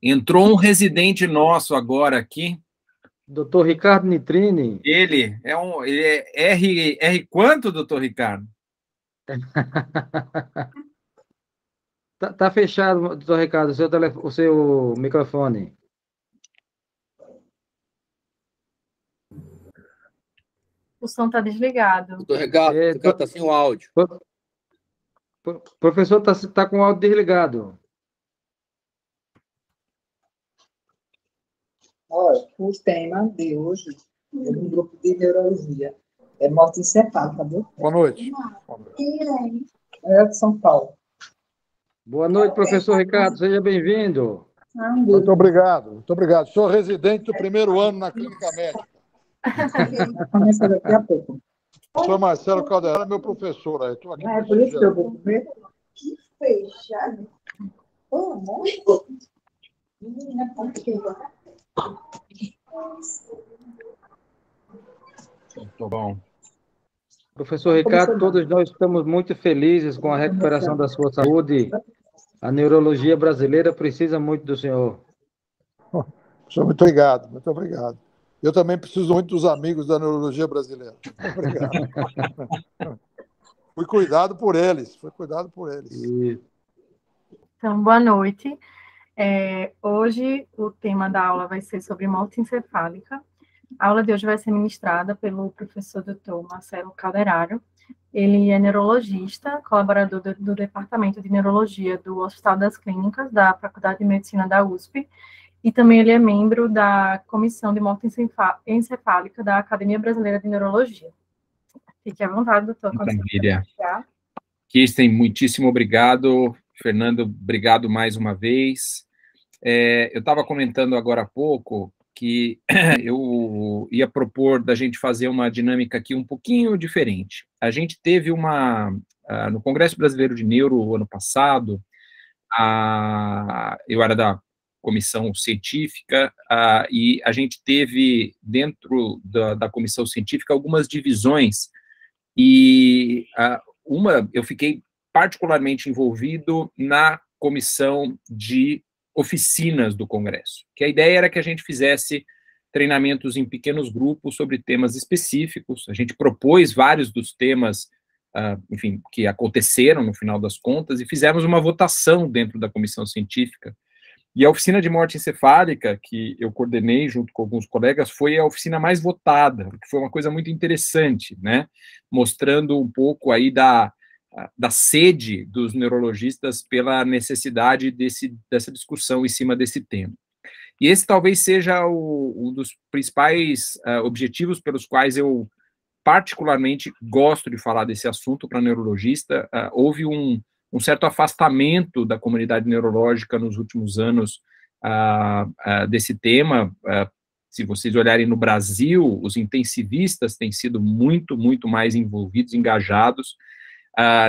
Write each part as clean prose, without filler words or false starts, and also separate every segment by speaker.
Speaker 1: Entrou um residente nosso agora aqui.
Speaker 2: Doutor Ricardo Nitrini.
Speaker 1: Ele é R quanto, doutor Ricardo?
Speaker 2: Tá fechado, doutor Ricardo, o seu microfone.
Speaker 3: O som está desligado.
Speaker 4: Doutor Ricardo, está sem o áudio.
Speaker 2: Professor, tá com o áudio desligado.
Speaker 5: Olha, o tema de hoje é um grupo de neurologia. É morte encefálica, viu?
Speaker 6: Boa noite.
Speaker 5: É de São Paulo.
Speaker 2: Boa noite, professor Ricardo, seja bem-vindo.
Speaker 6: Muito obrigado, muito obrigado. Sou residente do primeiro ano na clínica médica.
Speaker 5: Começa daqui a pouco.
Speaker 6: Sou Marcelo Caldeirão, meu professor. Estou aqui.
Speaker 5: É por isso que eu vou comer. Que fechado. Menina, por quê?
Speaker 1: Muito bom.
Speaker 2: Professor Ricardo, todos nós estamos muito felizes com a recuperação da sua saúde. A neurologia brasileira precisa muito do senhor.
Speaker 6: Professor, muito obrigado, muito obrigado. Eu também preciso muito dos amigos da neurologia brasileira. Muito obrigado. Fui cuidado por eles,
Speaker 3: Então, boa noite. Hoje, o tema da aula vai ser sobre morte encefálica. A aula de hoje vai ser ministrada pelo professor Dr. Marcelo Calderaro. Ele é neurologista, colaborador do Departamento de Neurologia do Hospital das Clínicas, da Faculdade de Medicina da USP, e também ele é membro da Comissão de Morte Encefálica da Academia Brasileira de Neurologia. Fique à vontade, doutor.
Speaker 1: Maravilha. Kirsten, muitíssimo obrigado. Fernando, obrigado mais uma vez. Eu estava comentando agora há pouco que eu ia propor da gente fazer uma dinâmica aqui um pouquinho diferente. A gente teve no Congresso Brasileiro de Neuro, ano passado, eu era da comissão científica, e a gente teve, dentro da comissão científica, algumas divisões, e eu fiquei particularmente envolvido na comissão de oficinas do Congresso, que a ideia era que a gente fizesse treinamentos em pequenos grupos sobre temas específicos. A gente propôs vários dos temas, enfim, que aconteceram no final das contas, e fizemos uma votação dentro da comissão científica. E a oficina de morte encefálica, que eu coordenei junto com alguns colegas, foi a oficina mais votada, que foi uma coisa muito interessante, né? Mostrando um pouco aí da sede dos neurologistas pela necessidade dessa discussão em cima desse tema. E esse talvez seja um dos principais objetivos pelos quais eu particularmente gosto de falar desse assunto para neurologista. Houve um certo afastamento da comunidade neurológica nos últimos anos desse tema. Se vocês olharem no Brasil, os intensivistas têm sido muito, muito mais envolvidos, engajados.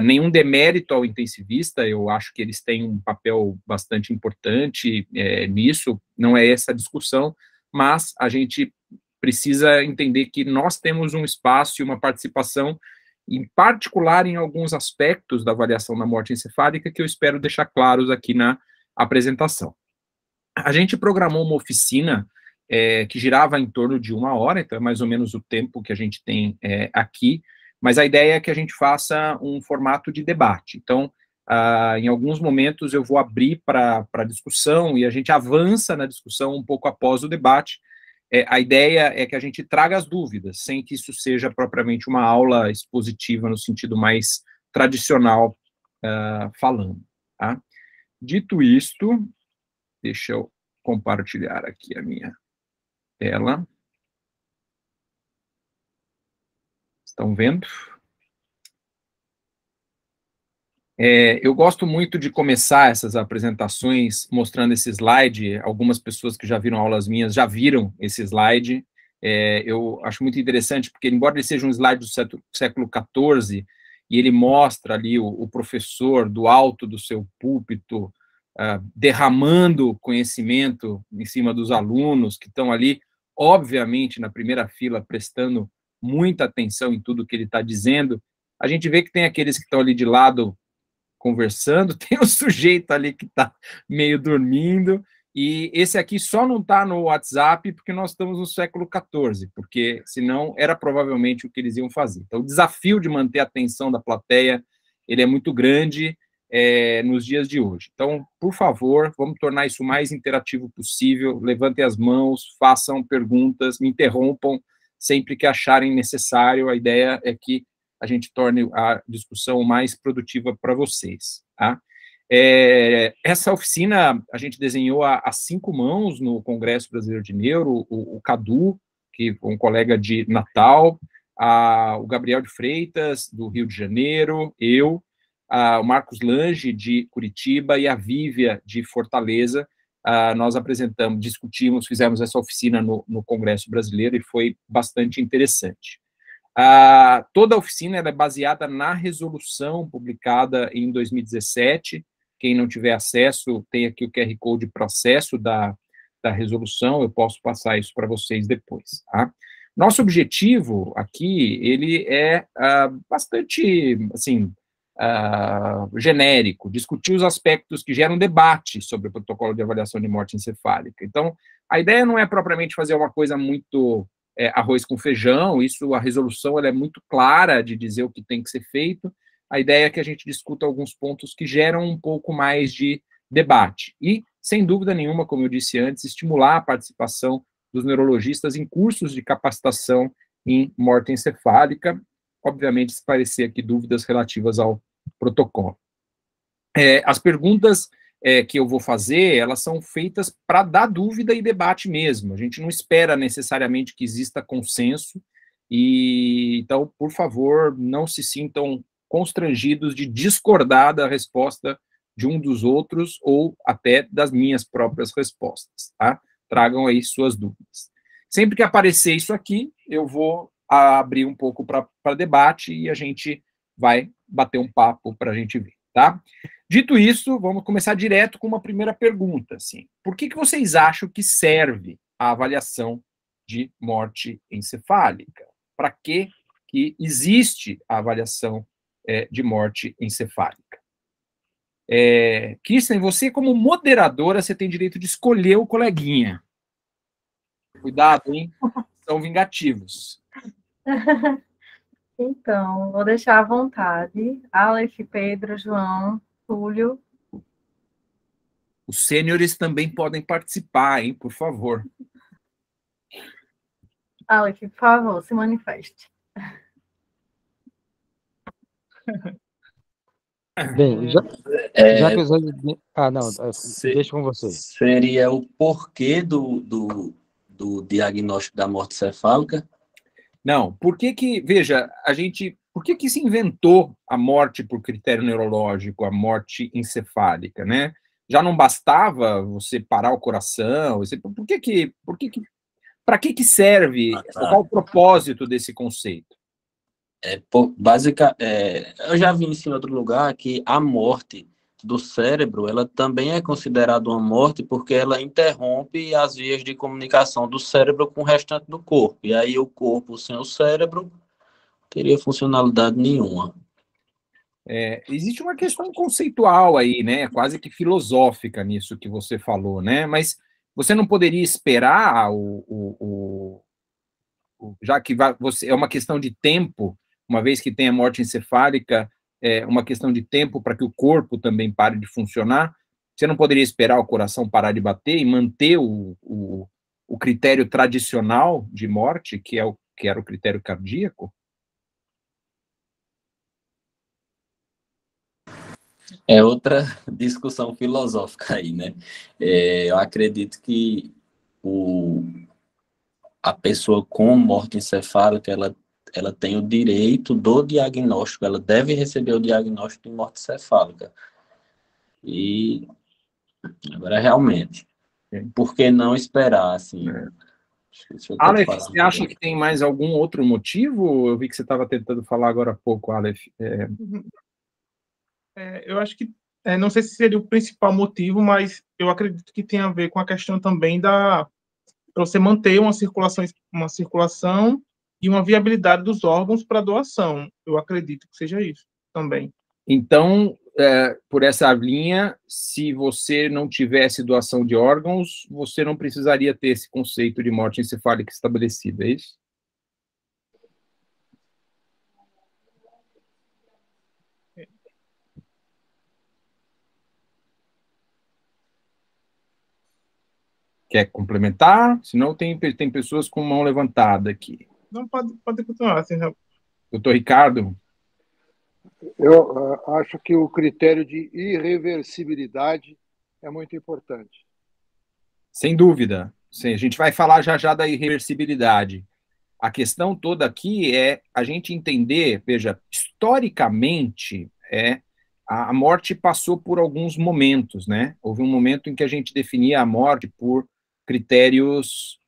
Speaker 1: Nenhum demérito ao intensivista, eu acho que eles têm um papel bastante importante nisso, não é essa a discussão, mas a gente precisa entender que nós temos um espaço e uma participação, em particular em alguns aspectos da avaliação da morte encefálica, que eu espero deixar claros aqui na apresentação. A gente programou uma oficina que girava em torno de 1 hora, então é mais ou menos o tempo que a gente tem aqui, mas a ideia é que a gente faça um formato de debate. Então, em alguns momentos eu vou abrir para discussão e a gente avança na discussão um pouco após o debate. A ideia é que a gente traga as dúvidas, sem que isso seja propriamente uma aula expositiva no sentido mais tradicional falando. Tá? Dito isto, deixa eu compartilhar aqui a minha tela. Estão vendo? Eu gosto muito de começar essas apresentações mostrando esse slide. Algumas pessoas que já viram aulas minhas já viram esse slide. Eu acho muito interessante, porque, embora ele seja um slide do século XIV, e ele mostra ali o professor do alto do seu púlpito, derramando conhecimento em cima dos alunos que estão ali, obviamente, na primeira fila, prestando muita atenção em tudo que ele está dizendo. A gente vê que tem aqueles que estão ali de lado conversando, tem o sujeito ali que está meio dormindo, E esse aqui só não está no WhatsApp porque nós estamos no século XIV, porque senão era provavelmente o que eles iam fazer. Então, o desafio de manter a atenção da plateia, ele é muito grande nos dias de hoje. Então, por favor, vamos tornar isso o mais interativo possível, levantem as mãos, façam perguntas, me interrompam sempre que acharem necessário. A ideia é que a gente torne a discussão mais produtiva para vocês, tá? Essa oficina a gente desenhou a 5 mãos no Congresso Brasileiro de Neuro, o Cadu, que é um colega de Natal, o Gabriel de Freitas, do Rio de Janeiro, eu, o Marcos Lange, de Curitiba, e a Vívia, de Fortaleza. Nós apresentamos, discutimos, fizemos essa oficina no Congresso Brasileiro e foi bastante interessante. Toda a oficina é baseada na resolução publicada em 2017. Quem não tiver acesso, tem aqui o QR Code processo da resolução, eu posso passar isso para vocês depois, tá? Nosso objetivo aqui, ele é bastante, assim, genérico, discutir os aspectos que geram debate sobre o protocolo de avaliação de morte encefálica. Então, a ideia não é propriamente fazer uma coisa muito arroz com feijão, a resolução ela é muito clara de dizer o que tem que ser feito. A ideia é que a gente discuta alguns pontos que geram um pouco mais de debate. E, sem dúvida nenhuma, como eu disse antes, estimular a participação dos neurologistas em cursos de capacitação em morte encefálica, obviamente esclarecer aqui dúvidas relativas ao protocolo. As perguntas que eu vou fazer, elas são feitas para dar dúvida e debate mesmo. A gente não espera necessariamente que exista consenso, então, por favor, não se sintam constrangidos de discordar da resposta de um dos outros ou até das minhas próprias respostas, tá? Tragam aí suas dúvidas. Sempre que aparecer isso aqui, eu vou abrir um pouco para debate e a gente vai bater um papo para a gente ver, tá? Dito isso, vamos começar direto com uma primeira pergunta, assim. Por que vocês acham que serve a avaliação de morte encefálica? Para que existe a avaliação de morte encefálica? Kirsten, você como moderadora, você tem direito de escolher o coleguinha. Cuidado, hein? São vingativos.
Speaker 3: Então, vou deixar à vontade. Aleph, Pedro, João, Túlio.
Speaker 1: Os sêniores também podem participar, hein? Por favor.
Speaker 3: Aleph, por favor, se manifeste.
Speaker 2: Bem, já que os olhos... não, deixa com você.
Speaker 4: Seria o porquê do diagnóstico da morte cefálica?
Speaker 1: Não, veja, por que se inventou a morte por critério neurológico, a morte encefálica, né? Já não bastava você parar o coração? Para que serve? Qual o propósito desse conceito?
Speaker 4: Eu já vi isso em outro lugar, que a morte do cérebro, ela também é considerada uma morte porque ela interrompe as vias de comunicação do cérebro com o restante do corpo. E aí o corpo sem o cérebro teria funcionalidade nenhuma.
Speaker 1: Existe uma questão conceitual aí, né? Quase que filosófica nisso que você falou, né? Mas você não poderia esperar já que é uma questão de tempo, uma vez que tem a morte encefálica, uma questão de tempo para que o corpo também pare de funcionar. Você não poderia esperar o coração parar de bater e manter o critério tradicional de morte, que era o critério cardíaco?
Speaker 4: É outra discussão filosófica aí, né? Eu acredito que a pessoa com morte encefálica, ela tem o direito do diagnóstico, ela deve receber o diagnóstico de morte cefálica. E agora, realmente, por que não esperar, assim?
Speaker 1: Aleph, você acha que tem mais algum outro motivo? Eu vi que você estava tentando falar agora há pouco, Aleph.
Speaker 7: Eu acho que, não sei se seria o principal motivo, mas eu acredito que tem a ver com a questão também para você manter uma circulação e uma viabilidade dos órgãos para doação. Eu acredito que seja isso também.
Speaker 1: Então, por essa linha, se você não tivesse doação de órgãos, você não precisaria ter esse conceito de morte encefálica estabelecido, é isso? Quer complementar? Senão tem pessoas com mão levantada aqui.
Speaker 7: Não, pode continuar, assim,
Speaker 1: Doutor Ricardo?
Speaker 6: Eu acho que o critério de irreversibilidade é muito importante.
Speaker 1: Sem dúvida. Sim, a gente vai falar já da irreversibilidade. A questão toda aqui é a gente entender, veja, historicamente, a morte passou por alguns momentos, né? Houve um momento em que a gente definia a morte por critérios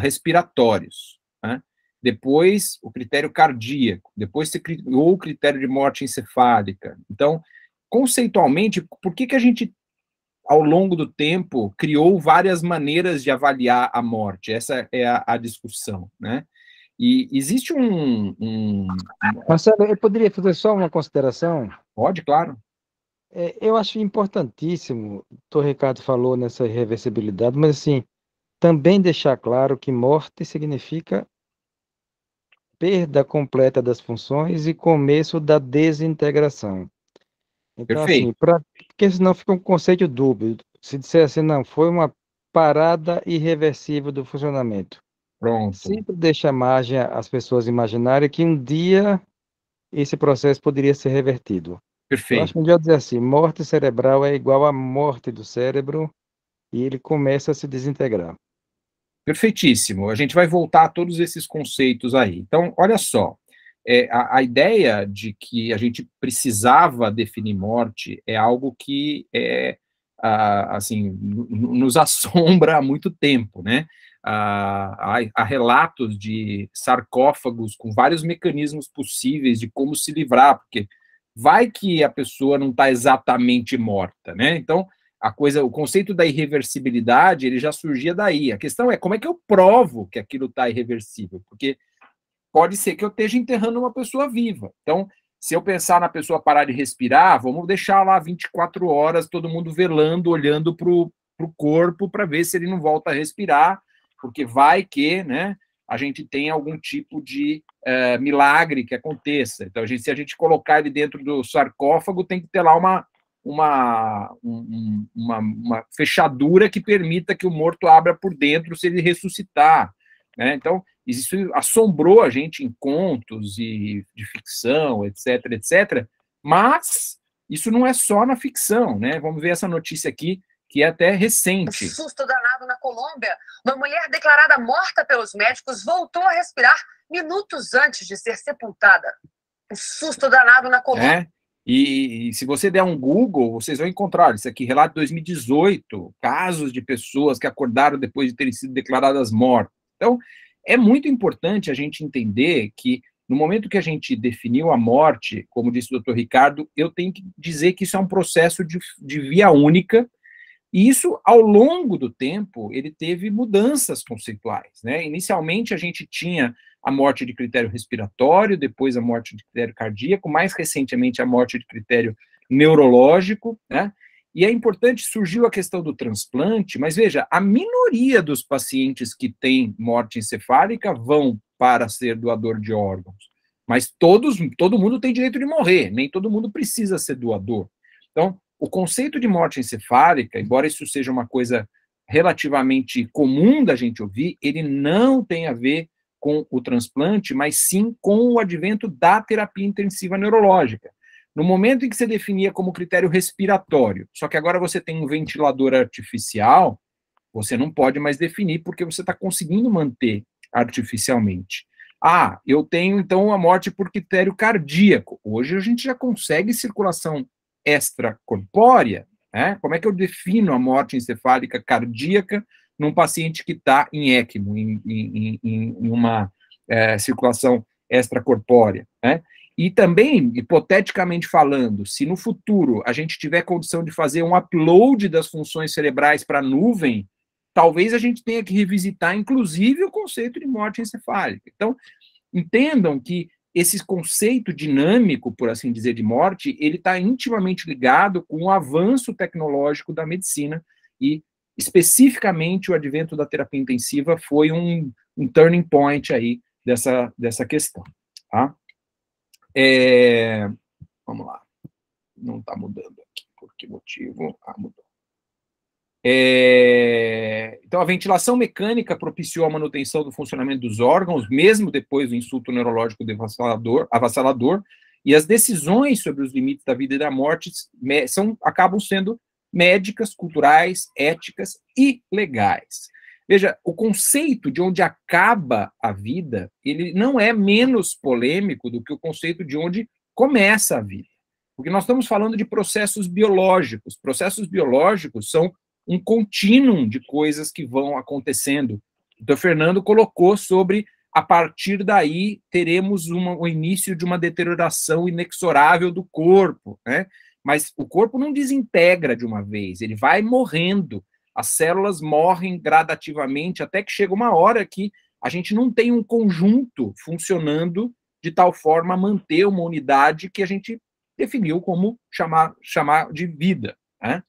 Speaker 1: respiratórios, né? Depois o critério cardíaco, depois se criou o critério de morte encefálica. Então, conceitualmente, por que a gente, ao longo do tempo, criou várias maneiras de avaliar a morte? Essa é a discussão, né? E existe
Speaker 2: Marcelo, eu poderia fazer só uma consideração?
Speaker 1: Pode, claro.
Speaker 2: Eu acho importantíssimo, o doutor Ricardo falou nessa irreversibilidade, mas assim, também deixar claro que morte significa perda completa das funções e começo da desintegração. Então, assim,
Speaker 1: Perfeito.
Speaker 2: porque senão fica um conceito dúbio. Se disser assim, não, foi uma parada irreversível do funcionamento.
Speaker 1: Pronto.
Speaker 2: Sempre deixa margem às pessoas imaginarem que um dia esse processo poderia ser revertido. Eu acho
Speaker 1: Perfeito.
Speaker 2: que um dia eu dizer assim, morte cerebral é igual à morte do cérebro e ele começa a se desintegrar.
Speaker 1: Perfeitíssimo. A gente vai voltar a todos esses conceitos aí. Então, olha só, a ideia de que a gente precisava definir morte é algo que assim, nos assombra há muito tempo, né? Há relatos de sarcófagos com vários mecanismos possíveis de como se livrar, porque vai que a pessoa não está exatamente morta, né? Então, o conceito da irreversibilidade, ele já surgia daí. A questão é como é que eu provo que aquilo está irreversível? Porque pode ser que eu esteja enterrando uma pessoa viva. Então, se eu pensar na pessoa parar de respirar, vamos deixar lá 24 horas, todo mundo velando, olhando para o corpo para ver se ele não volta a respirar, porque vai que, né, a gente tem algum tipo de milagre que aconteça. Então, se a gente colocar ele dentro do sarcófago, tem que ter lá uma fechadura que permita que o morto abra por dentro se ele ressuscitar, né? Então, isso assombrou a gente em contos e de ficção, etc, etc, mas isso não é só na ficção, né? Vamos ver essa notícia aqui, que é até recente.
Speaker 8: Um susto danado na Colômbia. Uma mulher declarada morta pelos médicos voltou a respirar minutos antes de ser sepultada. Um susto danado na Colômbia.
Speaker 1: E se você der um Google, vocês vão encontrar isso aqui, relato de 2018, casos de pessoas que acordaram depois de terem sido declaradas mortas. Então, é muito importante a gente entender que, no momento que a gente definiu a morte, como disse o doutor Ricardo, eu tenho que dizer que isso é um processo de via única, e isso, ao longo do tempo, ele teve mudanças conceituais, né? Inicialmente, a gente tinha a morte de critério respiratório, depois a morte de critério cardíaco, mais recentemente a morte de critério neurológico, né? E é importante, surgiu a questão do transplante, mas veja, a minoria dos pacientes que têm morte encefálica vão para ser doador de órgãos, mas todo mundo tem direito de morrer, nem todo mundo precisa ser doador. Então, o conceito de morte encefálica, embora isso seja uma coisa relativamente comum da gente ouvir, ele não tem a ver com o transplante, mas sim com o advento da terapia intensiva neurológica. No momento em que você definia como critério respiratório, só que agora você tem um ventilador artificial, você não pode mais definir porque você está conseguindo manter artificialmente. Eu tenho, então, a morte por critério cardíaco. Hoje a gente já consegue circulação extracorpórea, né? Como é que eu defino a morte encefálica cardíaca num paciente que está em ECMO, em uma circulação extracorpórea, né? E também, hipoteticamente falando, se no futuro a gente tiver condição de fazer um upload das funções cerebrais para a nuvem, talvez a gente tenha que revisitar, inclusive, o conceito de morte encefálica. Então, entendam que esse conceito dinâmico, por assim dizer, de morte, ele está intimamente ligado com o avanço tecnológico da medicina e, especificamente, o advento da terapia intensiva foi um turning point aí dessa questão. Tá? Vamos lá. Não está mudando aqui. Por que motivo? Mudou. Então, a ventilação mecânica propiciou a manutenção do funcionamento dos órgãos, mesmo depois do insulto neurológico avassalador, e as decisões sobre os limites da vida e da morte acabam sendo médicas, culturais, éticas e legais. Veja, o conceito de onde acaba a vida, ele não é menos polêmico do que o conceito de onde começa a vida. Porque nós estamos falando de processos biológicos. Processos biológicos são um contínuo de coisas que vão acontecendo. Então, Fernando colocou sobre, a partir daí, teremos o início de uma deterioração inexorável do corpo, né? Mas o corpo não desintegra de uma vez, ele vai morrendo, as células morrem gradativamente, até que chega uma hora que a gente não tem um conjunto funcionando de tal forma a manter uma unidade que a gente definiu como chamar de vida, né?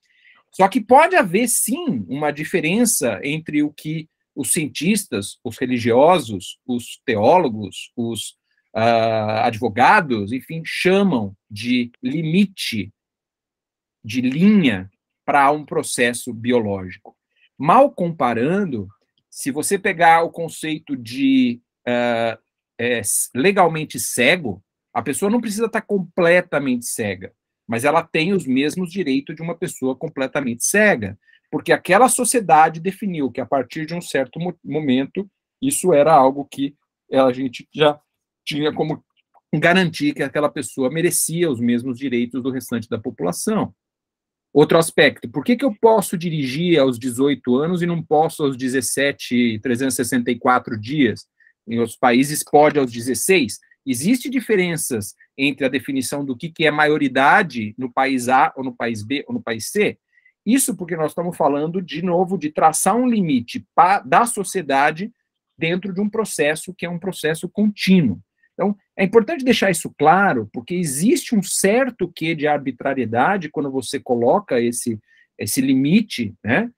Speaker 1: Só que pode haver, sim, uma diferença entre o que os cientistas, os religiosos, os teólogos, os advogados, enfim, chamam de limite, de linha para um processo biológico. Mal comparando, se você pegar o conceito de legalmente cego, a pessoa não precisa estar completamente cega, mas ela tem os mesmos direitos de uma pessoa completamente cega, porque aquela sociedade definiu que, a partir de um certo momento, isso era algo que a gente já tinha como garantir que aquela pessoa merecia os mesmos direitos do restante da população. Outro aspecto, por que eu posso dirigir aos 18 anos e não posso aos 17, 364 dias? Em outros países pode aos 16. Existem diferenças entre a definição do que é maioridade no país A, ou no país B, ou no país C? Isso porque nós estamos falando, de novo, de traçar um limite da sociedade dentro de um processo que é um processo contínuo. Então, é importante deixar isso claro, porque existe um certo quê de arbitrariedade quando você coloca esse limite, né?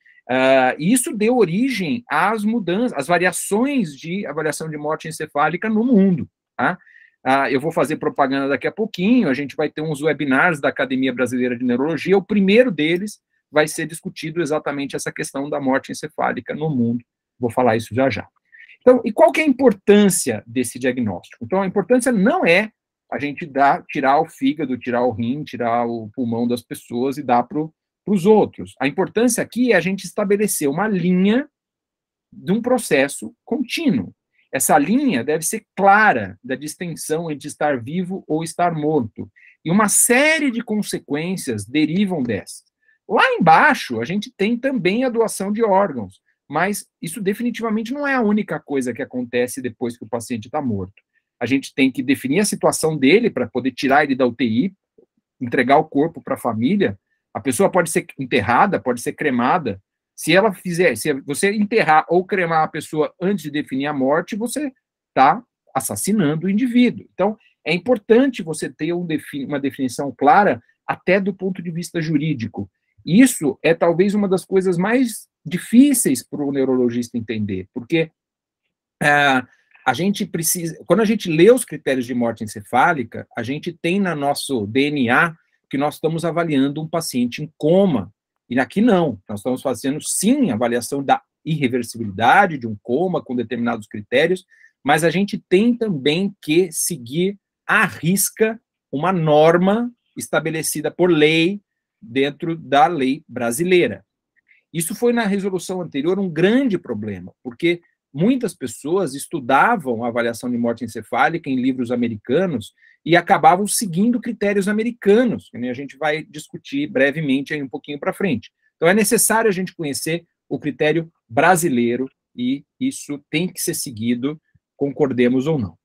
Speaker 1: E isso deu origem às mudanças, às variações de avaliação de morte encefálica no mundo, tá? Eu vou fazer propaganda daqui a pouquinho, a gente vai ter uns webinars da Academia Brasileira de Neurologia, o primeiro deles vai ser discutido exatamente essa questão da morte encefálica no mundo, vou falar isso já já. Então, e qual que é a importância desse diagnóstico? Então, a importância não é a gente tirar o fígado, tirar o rim, tirar o pulmão das pessoas e dar para os outros. A importância aqui é a gente estabelecer uma linha de um processo contínuo. Essa linha deve ser clara da distinção entre estar vivo ou estar morto. E uma série de consequências derivam dessa. Lá embaixo, a gente tem também a doação de órgãos, mas isso definitivamente não é a única coisa que acontece depois que o paciente está morto. A gente tem que definir a situação dele para poder tirar ele da UTI, entregar o corpo para a família. A pessoa pode ser enterrada, pode ser cremada. Se você enterrar ou cremar a pessoa antes de definir a morte, você está assassinando o indivíduo. Então, é importante você ter uma definição clara, até do ponto de vista jurídico. Isso é talvez uma das coisas mais difíceis para o neurologista entender, porque a gente precisa, quando a gente lê os critérios de morte encefálica, a gente tem no nosso DNA que nós estamos avaliando um paciente em coma, e aqui não, nós estamos fazendo sim avaliação da irreversibilidade de um coma com determinados critérios, mas a gente tem também que seguir à risca uma norma estabelecida por lei dentro da lei brasileira. Isso foi, na resolução anterior, um grande problema, porque muitas pessoas estudavam a avaliação de morte encefálica em livros americanos e acabavam seguindo critérios americanos, que a gente vai discutir brevemente aí um pouquinho para frente. Então, é necessário a gente conhecer o critério brasileiro e isso tem que ser seguido, concordemos ou não.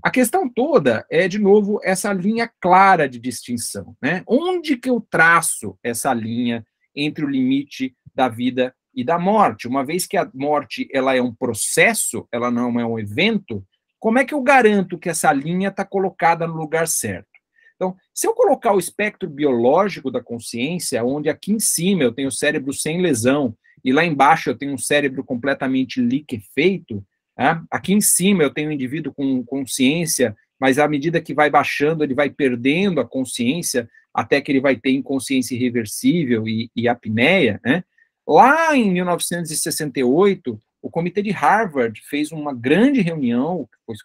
Speaker 1: A questão toda é, de novo, essa linha clara de distinção, né? Onde que eu traço essa linha entre o limite da vida e da morte? Uma vez que a morte ela é um processo, ela não é um evento, como é que eu garanto que essa linha está colocada no lugar certo? Então, se eu colocar o espectro biológico da consciência, onde aqui em cima eu tenho o cérebro sem lesão, e lá embaixo eu tenho um cérebro completamente liquefeito, né? Aqui em cima eu tenho um indivíduo com consciência, mas à medida que vai baixando, ele vai perdendo a consciência, até que ele vai ter inconsciência irreversível e apneia, né? Lá em 1968, o Comitê de Harvard fez uma grande reunião, que foi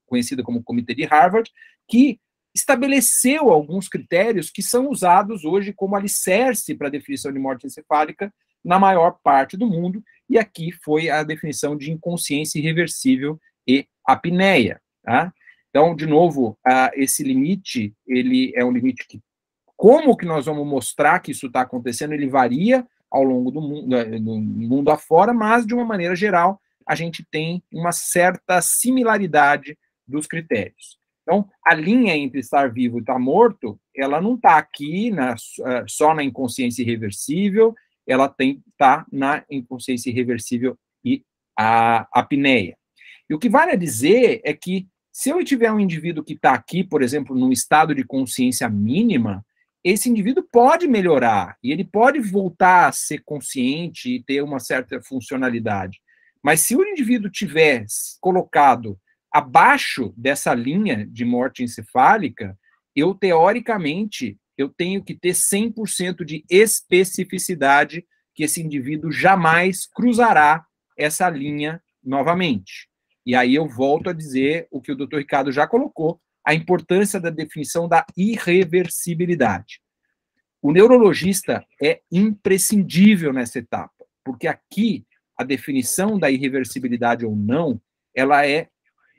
Speaker 1: conhecida como Comitê de Harvard, que estabeleceu alguns critérios que são usados hoje como alicerce para a definição de morte encefálica na maior parte do mundo, e aqui foi a definição de inconsciência irreversível e apneia. Tá? Então, de novo, esse limite, ele é um limite que, como que nós vamos mostrar que isso está acontecendo, ele varia ao longo do mundo afora, mas, de uma maneira geral, a gente tem uma certa similaridade dos critérios. Então, a linha entre estar vivo e estar morto, ela não está aqui só na inconsciência irreversível, ela está na inconsciência irreversível e a apneia. E o que vale a dizer é que, se eu tiver um indivíduo que está aqui, por exemplo, num estado de consciência mínima, esse indivíduo pode melhorar, e ele pode voltar a ser consciente e ter uma certa funcionalidade. Mas se o indivíduo tiver colocado abaixo dessa linha de morte encefálica, teoricamente, eu tenho que ter 100% de especificidade que esse indivíduo jamais cruzará essa linha novamente. E aí eu volto a dizer o que o Dr. Ricardo já colocou, a importância da definição da irreversibilidade. O neurologista é imprescindível nessa etapa, porque aqui a definição da irreversibilidade ou não, ela é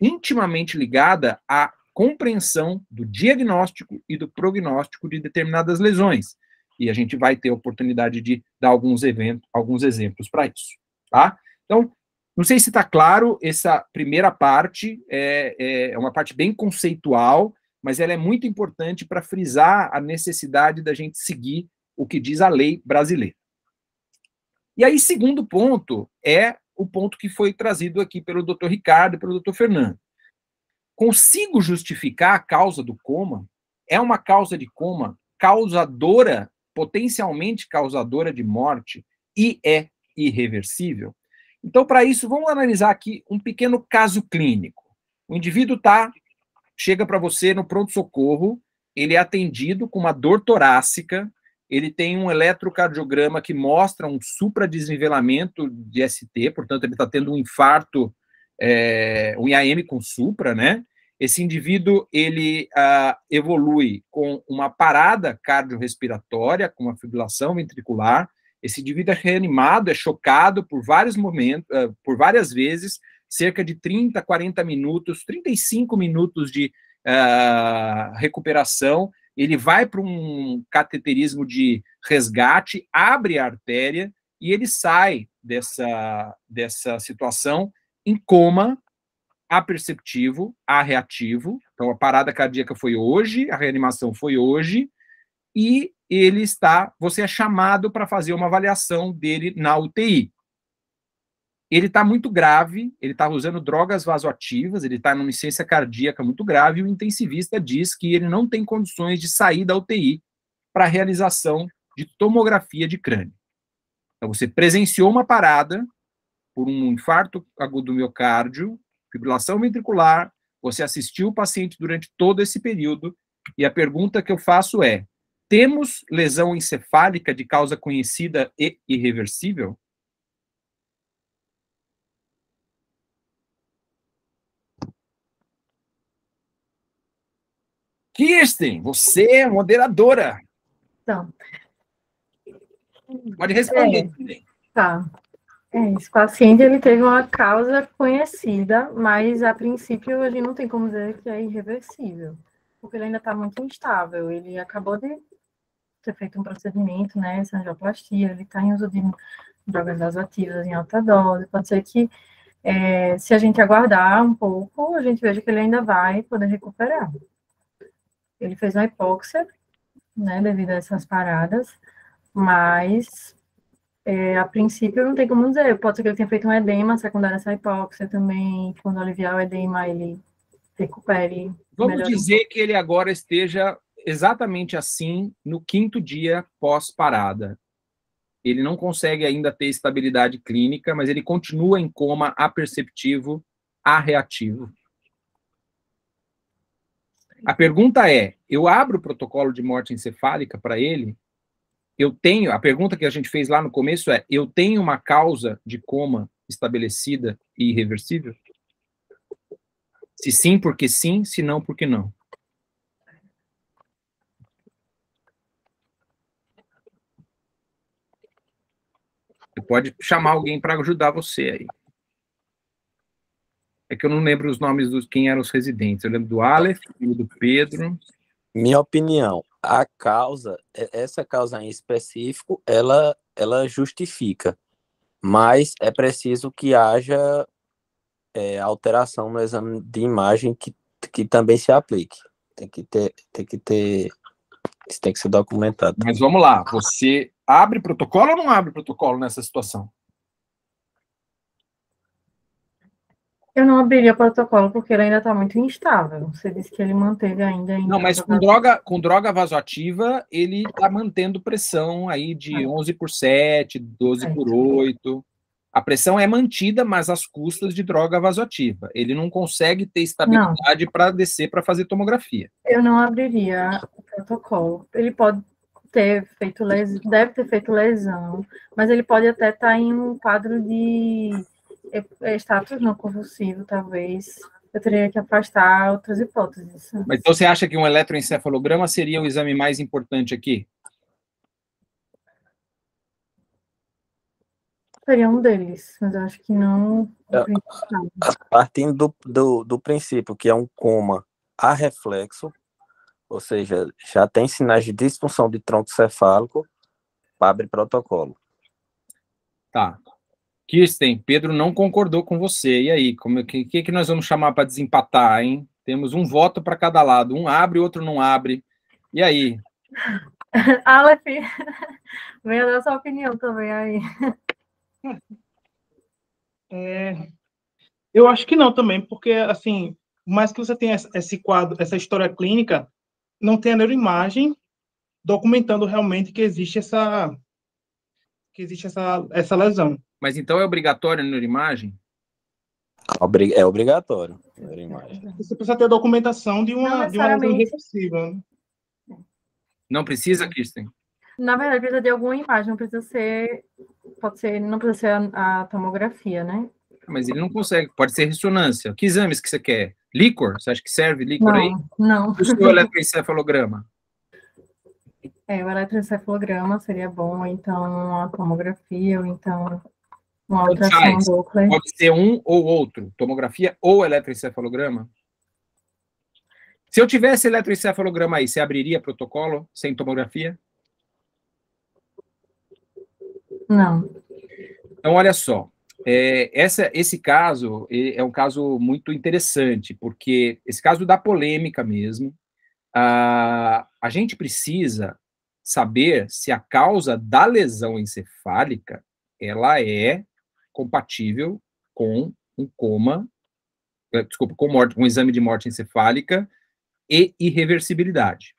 Speaker 1: intimamente ligada à compreensão do diagnóstico e do prognóstico de determinadas lesões. E a gente vai ter a oportunidade de dar alguns exemplos para isso. Tá? Então, não sei se está claro, essa primeira parte é uma parte bem conceitual, mas ela é muito importante para frisar a necessidade da gente seguir o que diz a lei brasileira. E aí, segundo ponto, é o ponto que foi trazido aqui pelo Dr. Ricardo e pelo Dr. Fernando. Consigo justificar a causa do coma? É uma causa de coma causadora, potencialmente causadora de morte, e é irreversível? Então, para isso, vamos analisar aqui um pequeno caso clínico. O indivíduo chega para você no pronto-socorro, ele é atendido com uma dor torácica, ele tem um eletrocardiograma que mostra um supradesnivelamento de ST, portanto, ele está tendo um infarto, um IAM com supra, né? Esse indivíduo, ele evolui com uma parada cardiorrespiratória, com uma fibrilação ventricular. Esse indivíduo é reanimado, é chocado por vários momentos, por várias vezes, cerca de 30, 40 minutos, 35 minutos de recuperação. Ele vai para um cateterismo de resgate, abre a artéria e ele sai dessa situação em coma aperceptivo, arreativo. Então, a parada cardíaca foi hoje, a reanimação foi hoje, e você é chamado para fazer uma avaliação dele na UTI. Ele está muito grave, ele está usando drogas vasoativas, ele está numa insuficiência cardíaca muito grave, e o intensivista diz que ele não tem condições de sair da UTI para a realização de tomografia de crânio. Então, você presenciou uma parada por um infarto agudo do miocárdio, fibrilação ventricular, você assistiu o paciente durante todo esse período, e a pergunta que eu faço é: temos lesão encefálica de causa conhecida e irreversível? Kirsten, você é moderadora.
Speaker 3: Então.
Speaker 1: Pode responder.
Speaker 3: Tá. Esse paciente, ele teve uma causa conhecida, mas, a princípio, a gente não tem como dizer que é irreversível, porque ele ainda está muito instável. Ele acabou de ter feito um procedimento, né, essa angioplastia, ele está em uso de drogas vasoativas em alta dose. Pode ser que, se a gente aguardar um pouco, a gente veja que ele ainda vai poder recuperar. Ele fez uma hipóxia, né, devido a essas paradas, mas A princípio, não tem como dizer. Pode ser que ele tenha feito um edema secundário a essa hipóxia também. Quando aliviar o edema, ele recupere.
Speaker 1: Vamos dizer que ele agora esteja exatamente assim no 5º dia pós-parada. Ele não consegue ainda ter estabilidade clínica, mas ele continua em coma aperceptivo, arreativo. A pergunta é, eu abro o protocolo de morte encefálica para ele? A pergunta que a gente fez lá no começo é, eu tenho uma causa de coma estabelecida e irreversível? Se sim, porque sim, se não, porque não. Você pode chamar alguém para ajudar você aí. É que eu não lembro os nomes dos quem eram os residentes. Eu lembro do Aleph e do Pedro.
Speaker 4: Minha opinião, essa causa em específico, ela justifica, mas é preciso que haja alteração no exame de imagem que também se aplique. Isso tem que ser documentado.
Speaker 1: Mas vamos lá, você abre protocolo ou não abre protocolo nessa situação?
Speaker 3: Eu não abriria protocolo porque ele ainda está muito instável. Você disse que ele manteve ainda...
Speaker 1: Não, mas com droga vasoativa, ele está mantendo pressão aí de 11/7, 12/8. A pressão é mantida, mas às custas de droga vasoativa. Ele não consegue ter estabilidade para descer para fazer tomografia.
Speaker 3: Eu não abriria o protocolo. Ele pode ter feito lesão, deve ter feito lesão, mas ele pode até estar em um quadro de status não convulsivo, talvez. Eu teria que afastar outras hipóteses.
Speaker 1: Mas então você acha que um eletroencefalograma seria o exame mais importante aqui?
Speaker 3: Seria um deles, mas eu acho que não.
Speaker 4: Partindo do princípio que é um coma arreflexo, ou seja, já tem sinais de disfunção de tronco cefálico, abre protocolo.
Speaker 1: Tá. Kirsten, Pedro não concordou com você. E aí, que nós vamos chamar para desempatar, hein? Temos um voto para cada lado. Um abre, outro não abre. E aí?
Speaker 3: Aleph, venha dar sua opinião também aí.
Speaker 7: Eu acho que não também, porque, assim, por mais que você tenha esse quadro, essa história clínica, não tem a neuroimagem documentando realmente que existe essa lesão.
Speaker 1: Mas então é obrigatório a neuroimagem?
Speaker 4: É obrigatório. Neuroimagem.
Speaker 7: Você precisa ter a documentação de uma lesão irreversível.
Speaker 1: Não precisa, Kirsten?
Speaker 3: Na verdade, precisa de alguma imagem, não precisa ser a tomografia, né?
Speaker 1: Mas ele não consegue, pode ser ressonância. Que exames que você quer? Líquor? Você acha que serve líquor aí?
Speaker 3: Não.
Speaker 1: O seu eletroencefalograma?
Speaker 3: O eletroencefalograma seria bom, ou então a tomografia, ou então uma ultrassom Doppler.
Speaker 1: Pode ser um ou outro, tomografia ou eletroencefalograma? Se eu tivesse eletroencefalograma aí, você abriria protocolo sem tomografia?
Speaker 3: Não.
Speaker 1: Então, olha só, esse caso é um caso muito interessante, porque esse caso dá polêmica mesmo. A gente precisa saber se a causa da lesão encefálica ela é compatível com um coma, com um exame de morte encefálica e irreversibilidade.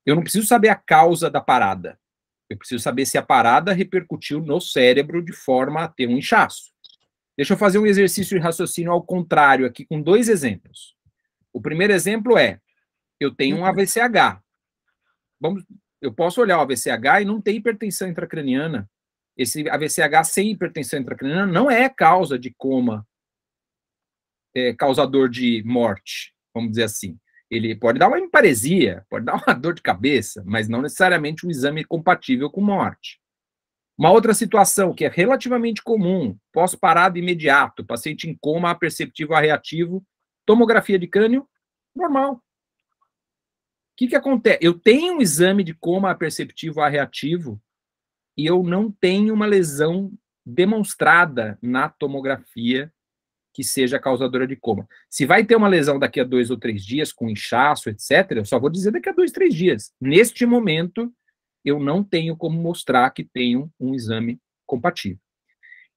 Speaker 1: Eu não preciso saber a causa da parada. Eu preciso saber se a parada repercutiu no cérebro de forma a ter um inchaço. Deixa eu fazer um exercício de raciocínio ao contrário aqui, com 2 exemplos. O primeiro exemplo é, eu tenho um AVCH. Eu posso olhar o AVCH e não ter hipertensão intracraniana. Esse AVCH sem hipertensão intracraniana não é causa de coma, causador de morte, vamos dizer assim. Ele pode dar uma hiparesia, pode dar uma dor de cabeça, mas não necessariamente um exame compatível com morte. Uma outra situação que é relativamente comum, pós-parada imediato, paciente em coma aperceptivo arreativo, tomografia de crânio, normal. O que acontece? Eu tenho um exame de coma aperceptivo arreativo e eu não tenho uma lesão demonstrada na tomografia que seja causadora de coma. Se vai ter uma lesão daqui a 2 ou 3 dias, com inchaço, etc., eu só vou dizer daqui a 2, 3 dias. Neste momento, eu não tenho como mostrar que tenho um exame compatível.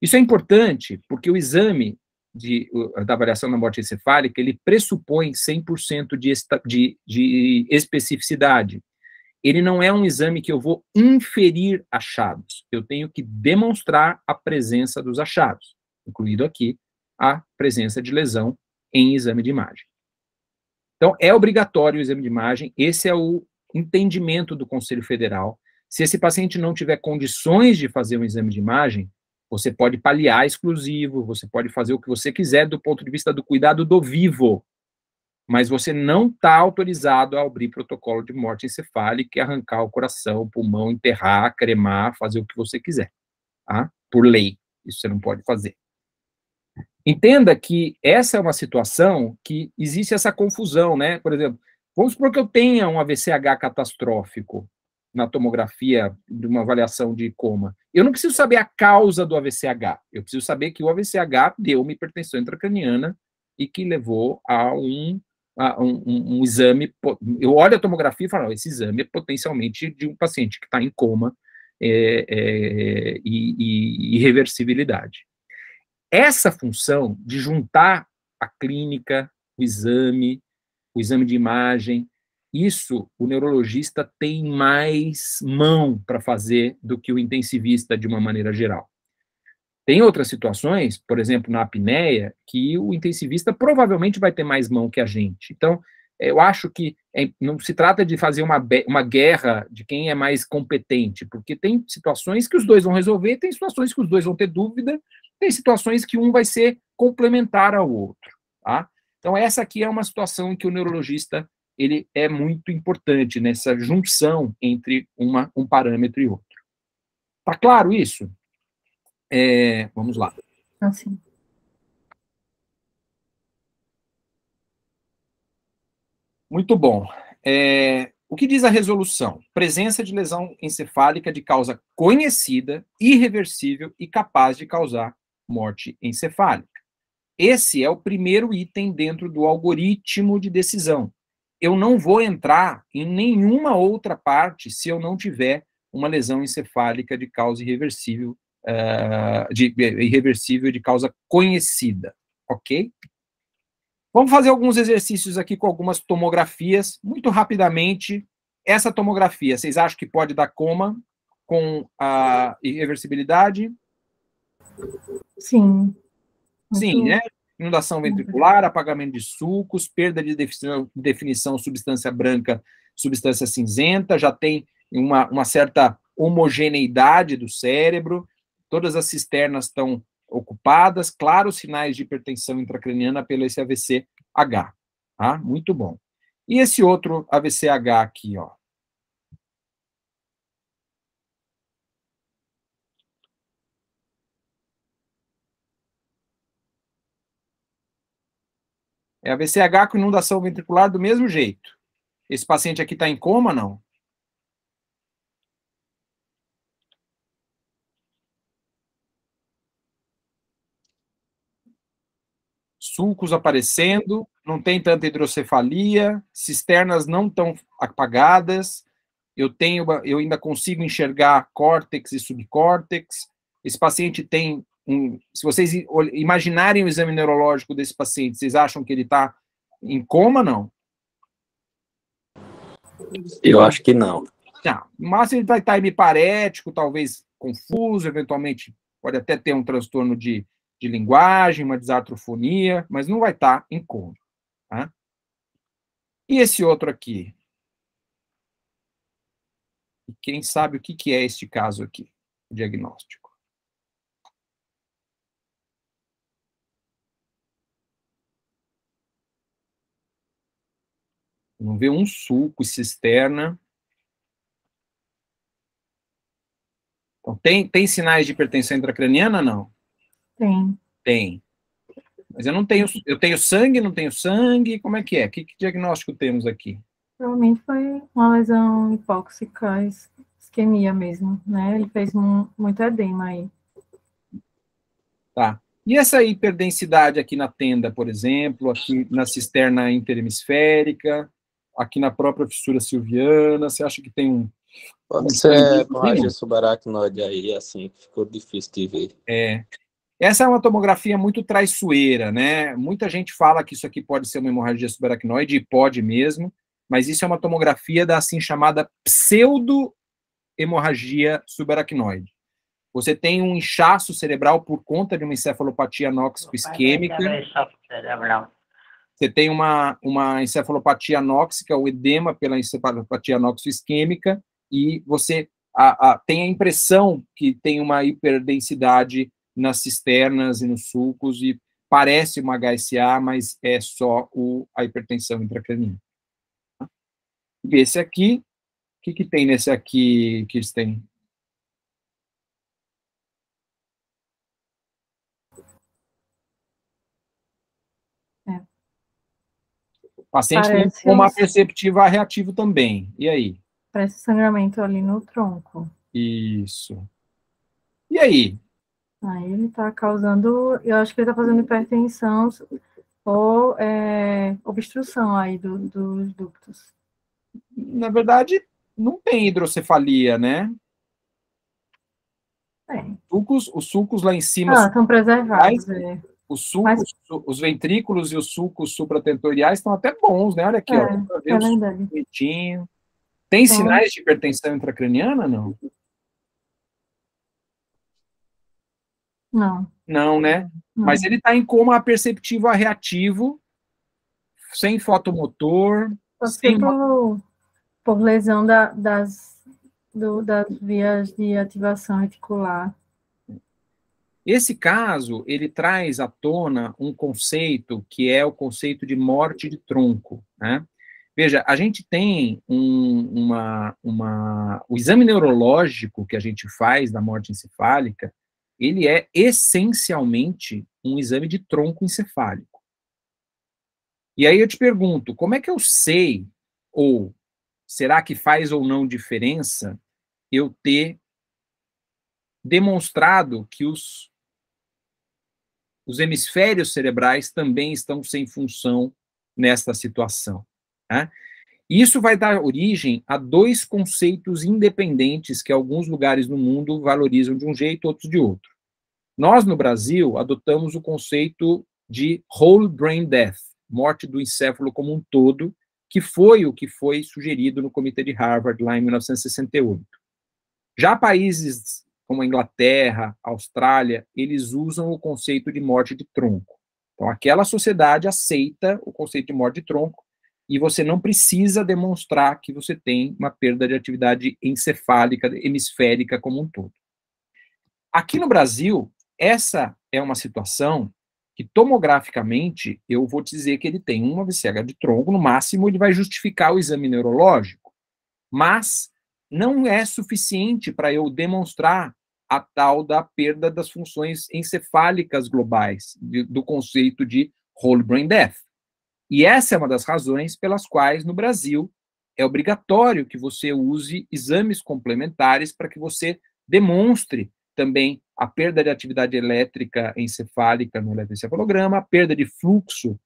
Speaker 1: Isso é importante porque o exame da avaliação da morte encefálica, ele pressupõe 100% de especificidade. Ele não é um exame que eu vou inferir achados, eu tenho que demonstrar a presença dos achados, incluído aqui a presença de lesão em exame de imagem. Então, é obrigatório o exame de imagem, esse é o entendimento do Conselho Federal. Se esse paciente não tiver condições de fazer um exame de imagem, você pode paliar exclusivo, você pode fazer o que você quiser do ponto de vista do cuidado do vivo, mas você não está autorizado a abrir protocolo de morte encefálica e arrancar o coração, o pulmão, enterrar, cremar, fazer o que você quiser, tá? Por lei, isso você não pode fazer. Entenda que essa é uma situação que existe essa confusão, né? Por exemplo, vamos supor que eu tenha um AVCH catastrófico na tomografia de uma avaliação de coma. Eu não preciso saber a causa do AVCH, eu preciso saber que o AVCH deu uma hipertensão intracraniana e que levou a um exame. Eu olho a tomografia e falo, esse exame é potencialmente de um paciente que está em coma e irreversibilidade. Essa função de juntar a clínica, o exame de imagem, isso o neurologista tem mais mão para fazer do que o intensivista de uma maneira geral. Tem outras situações, por exemplo, na apneia, que o intensivista provavelmente vai ter mais mão que a gente. Então, eu acho que não se trata de fazer uma guerra de quem é mais competente, porque tem situações que os dois vão resolver, tem situações que os dois vão ter dúvida, tem situações que um vai ser complementar ao outro, tá? Então, essa aqui é uma situação em que o neurologista ele é muito importante nessa junção entre um parâmetro e outro. Tá claro isso? Vamos lá.
Speaker 3: Assim.
Speaker 1: Muito bom. O que diz a resolução? Presença de lesão encefálica de causa conhecida, irreversível e capaz de causar morte encefálica. Esse é o primeiro item dentro do algoritmo de decisão. Eu não vou entrar em nenhuma outra parte se eu não tiver uma lesão encefálica de causa irreversível, de causa conhecida, ok? Vamos fazer alguns exercícios aqui com algumas tomografias, muito rapidamente. Essa tomografia, vocês acham que pode dar coma com a irreversibilidade?
Speaker 3: Sim.
Speaker 1: Sim, né? Inundação ventricular, apagamento de sulcos, perda de definição substância branca, substância cinzenta, já tem uma certa homogeneidade do cérebro, todas as cisternas estão ocupadas, claros sinais de hipertensão intracraniana pelo esse AVCH, tá? Muito bom. E esse outro AVCH aqui, ó. É AVCH com inundação ventricular do mesmo jeito. Esse paciente aqui está em coma, não? Sulcos aparecendo, não tem tanta hidrocefalia, cisternas não estão apagadas, eu ainda consigo enxergar córtex e subcórtex. Esse paciente tem se vocês imaginarem o exame neurológico desse paciente, vocês acham que ele está em coma, não?
Speaker 4: Eu acho que não.
Speaker 1: Não. No máximo ele vai estar hemiparético, talvez confuso, eventualmente pode até ter um transtorno de linguagem, uma desatrofonia, mas não vai estar em coma. Tá? E esse outro aqui? E quem sabe o que é este caso aqui? O diagnóstico. Não vê um sulco e cisterna. Então, tem sinais de hipertensão intracraniana, não?
Speaker 3: Tem.
Speaker 1: Tem. Mas eu tenho sangue, não tenho sangue, como é que é? Que diagnóstico temos aqui?
Speaker 3: Provavelmente foi uma lesão hipóxica, isquemia mesmo, né? Ele fez muito edema aí.
Speaker 1: Tá. E essa hiperdensidade aqui na tenda, por exemplo, aqui na cisterna interhemisférica, aqui na própria fissura silviana, você acha que tem
Speaker 4: Pode ser hemorragia subaracnoide aí, assim, ficou difícil de ver.
Speaker 1: Essa é uma tomografia muito traiçoeira, né? Muita gente fala que isso aqui pode ser uma hemorragia subaracnoide, e pode mesmo, mas isso é uma tomografia da assim chamada pseudo-hemorragia subaracnoide. Você tem um inchaço cerebral por conta de uma encefalopatia anóxico-isquêmica. Você tem uma encefalopatia anóxica, o edema pela encefalopatia anóxico-isquêmica, e você tem a impressão que tem uma hiperdensidade nas cisternas e nos sulcos, e parece uma HSA, mas é só a hipertensão intracraniana. Esse aqui, o que tem nesse aqui que eles têm? O paciente tem coma perceptivo reativo também. E aí?
Speaker 3: Parece sangramento ali no tronco.
Speaker 1: Isso. E aí?
Speaker 3: Aí ele está causando, eu acho que ele está fazendo hipertensão ou obstrução aí dos ductos.
Speaker 1: Na verdade, não tem hidrocefalia, né? Os sulcos lá em cima...
Speaker 3: estão preservados.
Speaker 1: Os ventrículos e os sulcos supratentoriais estão até bons, né? Olha aqui, ó. Bonitinho. Tem sinais de hipertensão intracraniana, não?
Speaker 3: Não.
Speaker 1: Não, né? Não. Mas ele está em coma perceptivo reativo, sem fotomotor.
Speaker 3: Sem... por lesão das vias de ativação reticular.
Speaker 1: Esse caso, ele traz à tona um conceito que é o conceito de morte de tronco, né? Veja, a gente tem o exame neurológico que a gente faz da morte encefálica, ele é essencialmente um exame de tronco encefálico. E aí eu te pergunto, como é que eu sei, ou será que faz ou não diferença eu ter demonstrado que os hemisférios cerebrais também estão sem função nesta situação, né? Isso vai dar origem a dois conceitos independentes que alguns lugares no mundo valorizam de um jeito, outros de outro. Nós, no Brasil, adotamos o conceito de whole brain death, morte do encéfalo como um todo, que foi o que foi sugerido no Comitê de Harvard, lá em 1968. Já países como a Inglaterra, a Austrália, eles usam o conceito de morte de tronco. Então, aquela sociedade aceita o conceito de morte de tronco, e você não precisa demonstrar que você tem uma perda de atividade encefálica, hemisférica como um todo. Aqui no Brasil, essa é uma situação que, tomograficamente, eu vou dizer que ele tem uma VCH de tronco, no máximo ele vai justificar o exame neurológico, mas não é suficiente para eu demonstrar a tal da perda das funções encefálicas globais, do conceito de whole brain death. E essa é uma das razões pelas quais, no Brasil, é obrigatório que você use exames complementares para que você demonstre também a perda de atividade elétrica encefálica no eletroencefalograma, a perda de fluxo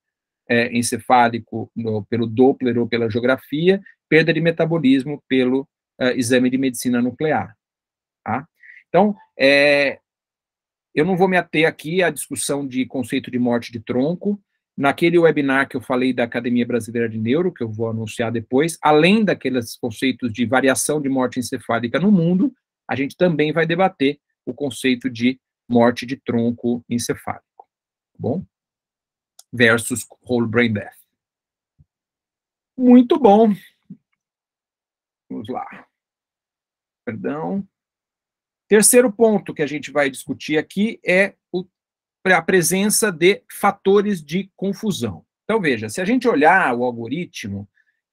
Speaker 1: encefálico pelo Doppler ou pela angiografia, perda de metabolismo pelo exame de medicina nuclear. Tá? Então, eu não vou me ater aqui à discussão de conceito de morte de tronco. Naquele webinar que eu falei da Academia Brasileira de Neuro, que eu vou anunciar depois, além daqueles conceitos de variação de morte encefálica no mundo, a gente também vai debater o conceito de morte de tronco encefálico, tá bom? Versus whole brain death. Muito bom. Vamos lá. Perdão. Terceiro ponto que a gente vai discutir aqui é a presença de fatores de confusão. Então, veja, se a gente olhar o algoritmo,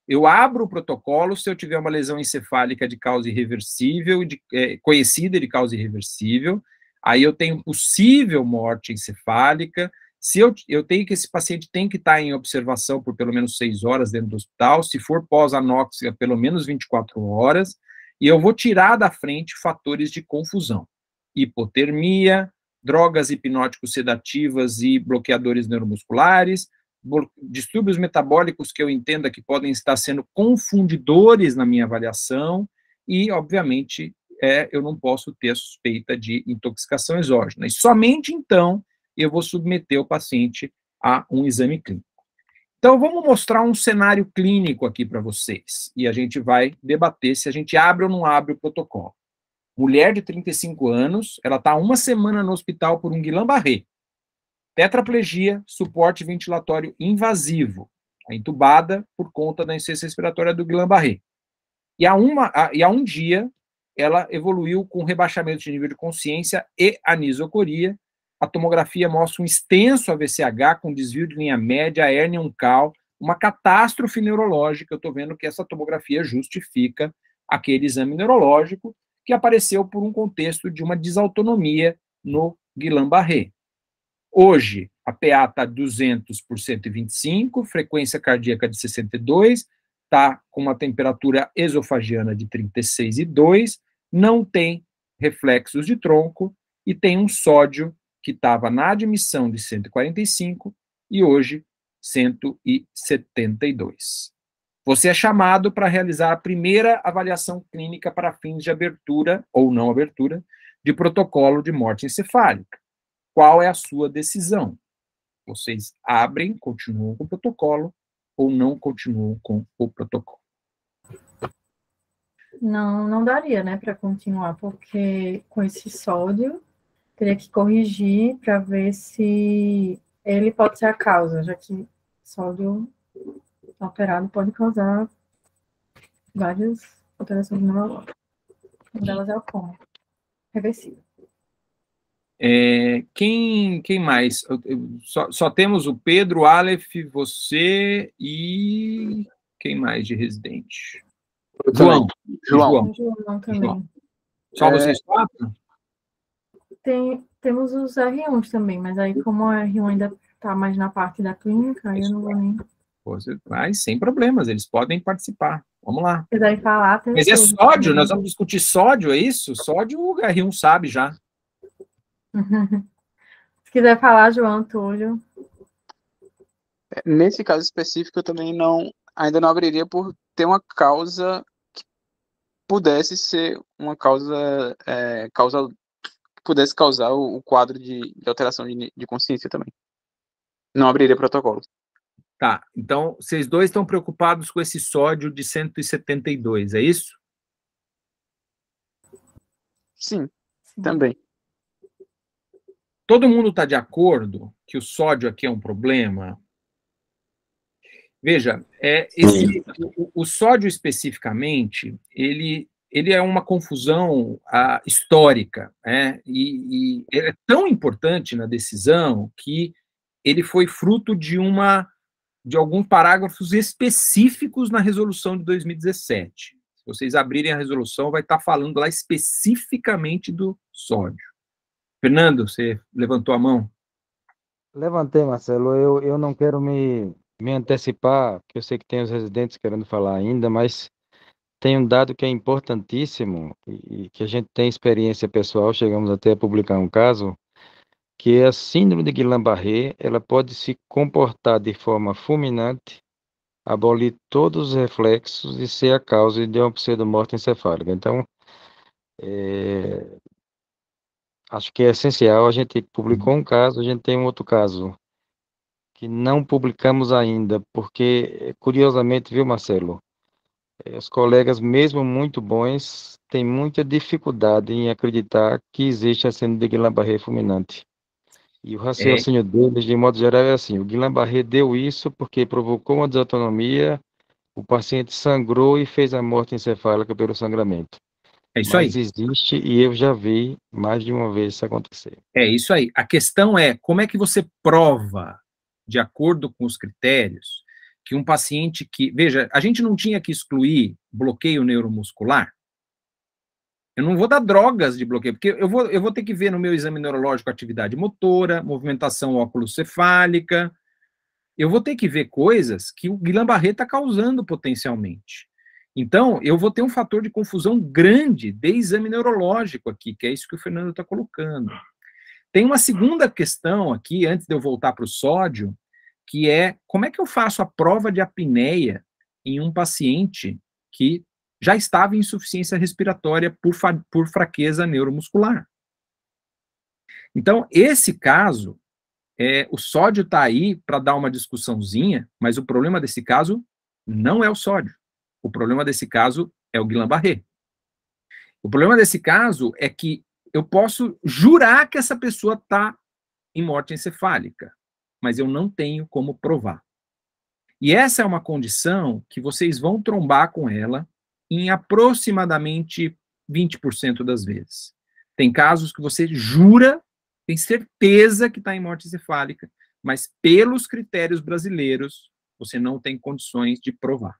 Speaker 1: eu abro o protocolo se eu tiver uma lesão encefálica de causa irreversível, conhecida de causa irreversível, aí eu tenho possível morte encefálica, se eu tenho que esse paciente tem que estar em observação por pelo menos 6 horas dentro do hospital, se for pós-anóxia, pelo menos 24 horas, e eu vou tirar da frente fatores de confusão. Hipotermia, drogas hipnóticos sedativas e bloqueadores neuromusculares, distúrbios metabólicos que eu entenda que podem estar sendo confundidores na minha avaliação, e, obviamente, eu não posso ter a suspeita de intoxicação exógena. E somente então eu vou submeter o paciente a um exame clínico. Então, vamos mostrar um cenário clínico aqui para vocês, e a gente vai debater se a gente abre ou não abre o protocolo. Mulher de 35 anos, ela está 1 semana no hospital por um Guillain-Barré. Tetraplegia, suporte ventilatório invasivo, entubada por conta da insuficiência respiratória do Guillain-Barré. E há um dia, ela evoluiu com rebaixamento de nível de consciência e anisocoria. A tomografia mostra um extenso AVCH com desvio de linha média, hérnia umbilical, uma catástrofe neurológica. Eu estou vendo que essa tomografia justifica aquele exame neurológico que apareceu por um contexto de uma desautonomia no Guillain-Barré. Hoje, a PA está 200 por 125, frequência cardíaca de 62, está com uma temperatura esofagiana de 36,2, não tem reflexos de tronco e tem um sódio que estava na admissão de 145 e hoje 172. Você é chamado para realizar a primeira avaliação clínica para fins de abertura ou não abertura de protocolo de morte encefálica. Qual é a sua decisão? Vocês abrem, continuam com o protocolo ou não continuam com o protocolo?
Speaker 3: Não daria, né, para continuar, porque com esse sódio teria que corrigir para ver se ele pode ser a causa, já que sódio alterado pode causar várias alterações neurológicas. Uma delas é o coma reversível.
Speaker 1: Quem mais? Só temos o Pedro, Aleph, você e quem mais de residente? João
Speaker 3: também.
Speaker 1: João. Só vocês 4?
Speaker 3: Temos os R1s também, mas aí como o R1 ainda está mais na parte da clínica, aí eu não vou nem...
Speaker 1: Você vai, sem problemas, eles podem participar. Vamos lá.
Speaker 3: Se quiser falar...
Speaker 1: Mas é sódio? Nós vamos discutir sódio, é isso? Sódio o R1 sabe já.
Speaker 3: Se quiser falar, João, Túlio.
Speaker 9: Nesse caso específico, eu também ainda não abriria por ter uma causa que pudesse ser uma causa que pudesse causar o quadro de alteração de consciência também. Não abriria protocolo.
Speaker 1: Tá, então vocês dois estão preocupados com esse sódio de 172, é isso?
Speaker 9: Sim, também.
Speaker 1: Todo mundo está de acordo que o sódio aqui é um problema? Veja, o sódio especificamente, ele é uma confusão histórica, né? E ele é tão importante na decisão que ele foi fruto de alguns parágrafos específicos na resolução de 2017. Se vocês abrirem a resolução, vai estar falando lá especificamente do sódio. Fernando, você levantou a mão?
Speaker 2: Levantei, Marcelo. Eu não quero me antecipar, porque eu sei que tem os residentes querendo falar ainda, mas tem um dado que é importantíssimo e que a gente tem experiência pessoal, chegamos até a publicar um caso, que é a síndrome de Guillain-Barré. Ela pode se comportar de forma fulminante, abolir todos os reflexos e ser a causa de uma pseudomorte encefálica. Então, acho que é essencial. A gente publicou um caso, a gente tem um outro caso que não publicamos ainda, porque, curiosamente, viu, Marcelo, os colegas, mesmo muito bons, têm muita dificuldade em acreditar que existe a síndrome de Guillain-Barré fulminante. E o raciocínio deles, de modo geral, é assim: o Guillain-Barré deu isso porque provocou uma desautonomia, o paciente sangrou e fez a morte encefálica pelo sangramento.
Speaker 1: É isso aí.
Speaker 2: Mas existe, e eu já vi mais de uma vez isso acontecer.
Speaker 1: É isso aí. A questão é, como é que você prova, de acordo com os critérios, que um paciente que... Veja, a gente não tinha que excluir bloqueio neuromuscular. Eu não vou dar drogas de bloqueio, porque eu vou ter que ver no meu exame neurológico atividade motora, movimentação óculo-cefálica. Eu vou ter que ver coisas que o Guillain-Barré está causando potencialmente. Então, eu vou ter um fator de confusão grande de exame neurológico aqui, que é isso que o Fernando está colocando. Tem uma segunda questão aqui, antes de eu voltar para o sódio, que é como é que eu faço a prova de apneia em um paciente que já estava em insuficiência respiratória por fraqueza neuromuscular. Então, esse caso, o sódio está aí para dar uma discussãozinha, mas o problema desse caso não é o sódio. O problema desse caso é o Guillain-Barré. O problema desse caso é que eu posso jurar que essa pessoa está em morte encefálica, mas eu não tenho como provar. E essa é uma condição que vocês vão trombar com ela em aproximadamente 20% das vezes. Tem casos que você jura, tem certeza que está em morte encefálica, mas pelos critérios brasileiros, você não tem condições de provar.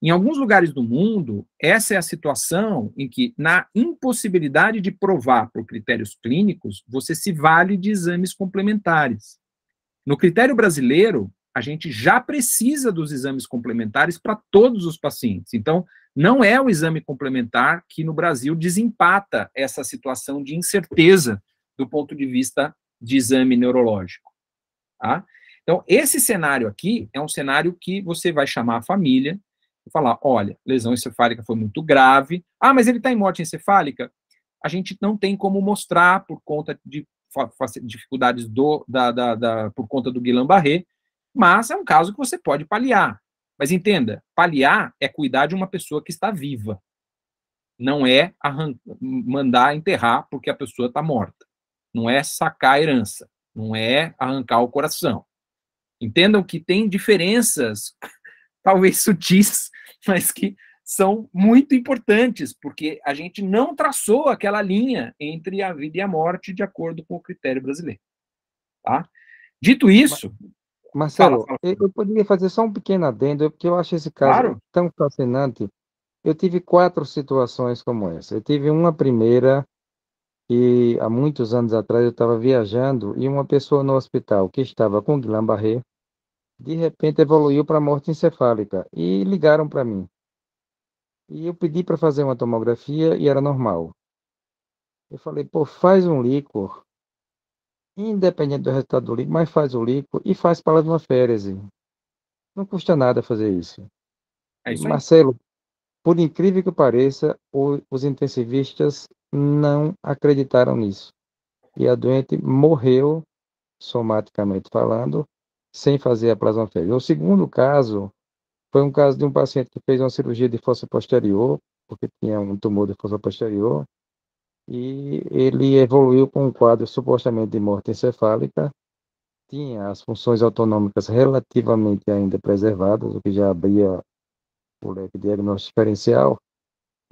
Speaker 1: Em alguns lugares do mundo, essa é a situação em que, na impossibilidade de provar por critérios clínicos, você se vale de exames complementares. No critério brasileiro, a gente já precisa dos exames complementares para todos os pacientes. Então, não é o exame complementar que, no Brasil, desempata essa situação de incerteza do ponto de vista de exame neurológico. Tá? Então, esse cenário aqui é um cenário que você vai chamar a família e falar, olha, lesão encefálica foi muito grave. Ah, mas ele está em morte encefálica? A gente não tem como mostrar por conta de dificuldades por conta do Guillain-Barré, mas é um caso que você pode paliar. Mas entenda, paliar é cuidar de uma pessoa que está viva. Não é mandar enterrar porque a pessoa está morta. Não é sacar a herança. Não é arrancar o coração. Entendam que tem diferenças, talvez sutis, mas que são muito importantes, porque a gente não traçou aquela linha entre a vida e a morte de acordo com o critério brasileiro. Tá? Dito isso...
Speaker 2: Marcelo, eu poderia fazer só um pequeno adendo, porque eu acho esse caso tão fascinante. Eu tive 4 situações como essa. Eu tive uma primeira, que há muitos anos atrás eu estava viajando, e uma pessoa no hospital que estava com Guillain-Barré, de repente evoluiu para morte encefálica, e ligaram para mim. E eu pedi para fazer uma tomografia, e era normal. Eu falei, pô, faz um líquor, independente do resultado do líquido, mas faz o líquido e faz plasmaférese. Não custa nada fazer isso.
Speaker 1: É isso aí.
Speaker 2: Marcelo, por incrível que pareça, os intensivistas não acreditaram nisso. E a doente morreu, somaticamente falando, sem fazer a plasmaférese. O segundo caso foi um caso de um paciente que fez uma cirurgia de fossa posterior, porque tinha um tumor de fossa posterior, e ele evoluiu com um quadro supostamente de morte encefálica, tinha as funções autonômicas relativamente ainda preservadas, o que já abria o leque diagnóstico diferencial,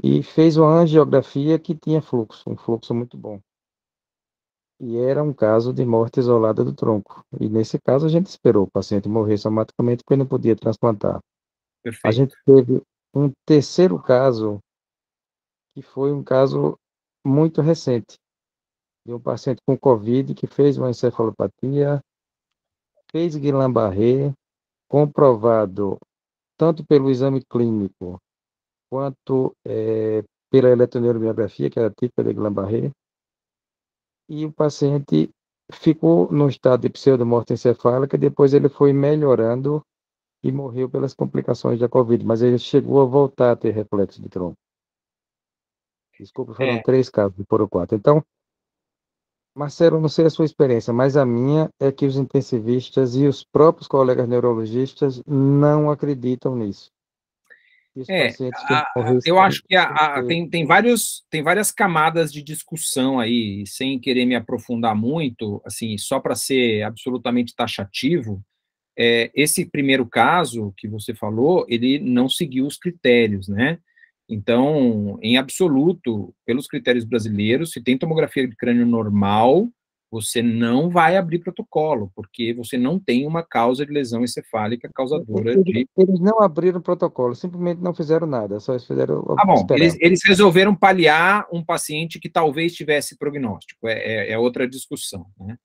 Speaker 2: e fez uma angiografia que tinha fluxo, um fluxo muito bom. E era um caso de morte isolada do tronco. E nesse caso a gente esperou o paciente morrer somaticamente porque não podia transplantar.
Speaker 1: Perfeito.
Speaker 2: A gente teve um terceiro caso, que foi um caso muito recente, de um paciente com Covid que fez uma encefalopatia, fez Guillain-Barré, comprovado tanto pelo exame clínico quanto pela eletroneuromiografia, que era típica de Guillain-Barré, e o paciente ficou no estado de pseudomorte encefálica, depois ele foi melhorando e morreu pelas complicações da Covid, mas ele chegou a voltar a ter reflexo de tronco. Desculpa, foram 3 casos, foram 4. Então, Marcelo, não sei a sua experiência, mas a minha é que os intensivistas e os próprios colegas neurologistas não acreditam nisso.
Speaker 1: Eu acho que tem várias camadas de discussão aí, sem querer me aprofundar muito, assim, só para ser absolutamente taxativo, esse primeiro caso que você falou, ele não seguiu os critérios, né? Então, em absoluto, pelos critérios brasileiros, se tem tomografia de crânio normal, você não vai abrir protocolo, porque você não tem uma causa de lesão encefálica causadora de...
Speaker 2: Eles não abriram protocolo, simplesmente não fizeram nada, só fizeram...
Speaker 1: bom, eles resolveram paliar um paciente que talvez tivesse prognóstico, é outra discussão, né?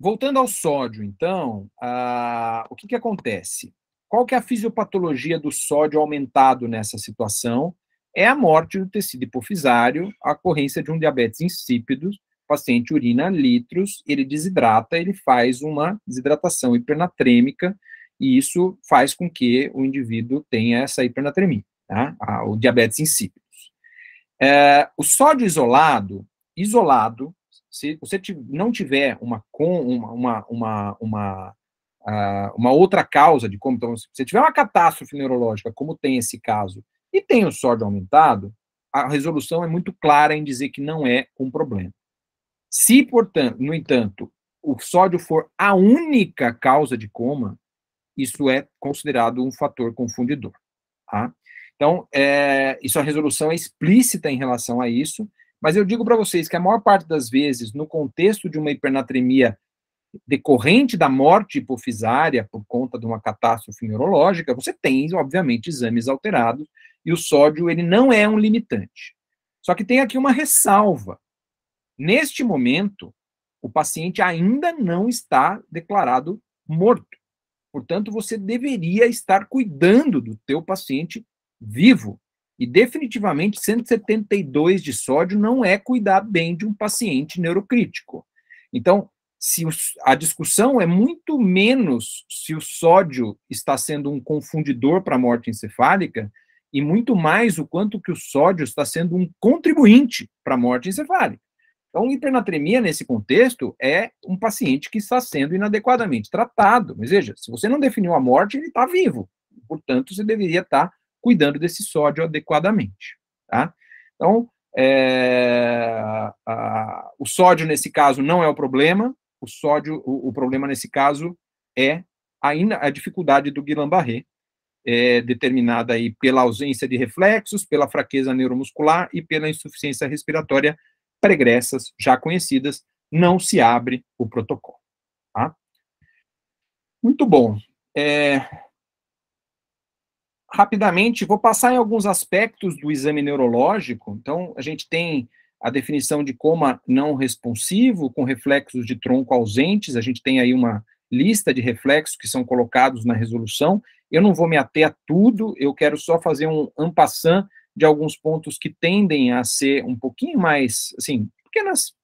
Speaker 1: Voltando ao sódio, então, o que acontece? Qual que é a fisiopatologia do sódio aumentado nessa situação? É a morte do tecido hipofisário, a ocorrência de um diabetes insípido, o paciente urina litros, ele desidrata, ele faz uma desidratação hipernatrêmica, e isso faz com que o indivíduo tenha essa hipernatremia, tá? O diabetes insípidos. O sódio isolado, se você não tiver uma outra causa de como, então, se você tiver uma catástrofe neurológica, como tem esse caso, e tem o sódio aumentado, a resolução é muito clara em dizer que não é um problema. Se, portanto, no entanto, o sódio for a única causa de coma, isso é considerado um fator confundidor, tá? Então, isso, a resolução é explícita em relação a isso, mas eu digo para vocês que a maior parte das vezes, no contexto de uma hipernatremia decorrente da morte hipofisária por conta de uma catástrofe neurológica, você tem, obviamente, exames alterados, e o sódio, ele não é um limitante. Só que tem aqui uma ressalva. Neste momento, o paciente ainda não está declarado morto. Portanto, você deveria estar cuidando do teu paciente vivo. E definitivamente 172 de sódio não é cuidar bem de um paciente neurocrítico. Então, a discussão é muito menos se o sódio está sendo um confundidor para a morte encefálica e muito mais o quanto que o sódio está sendo um contribuinte para a morte encefálica. Então, hipernatremia, nesse contexto, é um paciente que está sendo inadequadamente tratado. Mas veja, se você não definiu a morte, ele está vivo. Portanto, você deveria estar cuidando desse sódio adequadamente. Tá? Então, o sódio, nesse caso, não é o problema. O problema, nesse caso, é a dificuldade do Guillain-Barré, determinada aí pela ausência de reflexos, pela fraqueza neuromuscular e pela insuficiência respiratória pregressas, já conhecidas. Não se abre o protocolo. Tá? Muito bom. Rapidamente, vou passar em alguns aspectos do exame neurológico. Então, a gente tem a definição de coma não responsivo, com reflexos de tronco ausentes. A gente tem aí uma lista de reflexos que são colocados na resolução. Eu não vou me ater a tudo, eu quero só fazer um en passant de alguns pontos que tendem a ser um pouquinho mais, assim, pequenas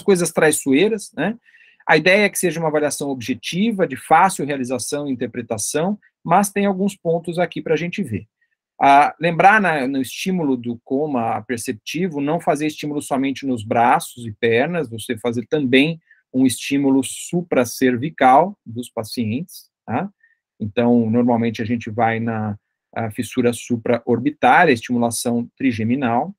Speaker 1: coisas traiçoeiras, né? A ideia é que seja uma avaliação objetiva, de fácil realização e interpretação, mas tem alguns pontos aqui para a gente ver. Lembrar no estímulo do coma perceptivo, não fazer estímulo somente nos braços e pernas, você fazer também um estímulo supracervical dos pacientes, tá? Então, normalmente a gente vai na fissura supraorbitária, estimulação trigeminal.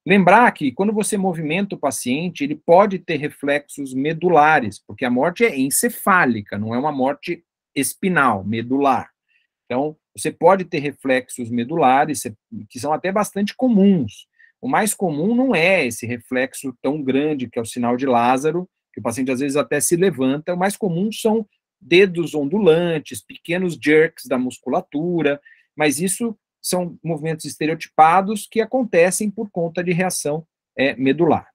Speaker 1: Lembrar que quando você movimenta o paciente, ele pode ter reflexos medulares, porque a morte é encefálica, não é uma morte espinal, medular. Então, você pode ter reflexos medulares, que são até bastante comuns. O mais comum não é esse reflexo tão grande, que é o sinal de Lázaro, que o paciente às vezes até se levanta. O mais comum são dedos ondulantes, pequenos jerks da musculatura, mas isso são movimentos estereotipados que acontecem por conta de reação medular.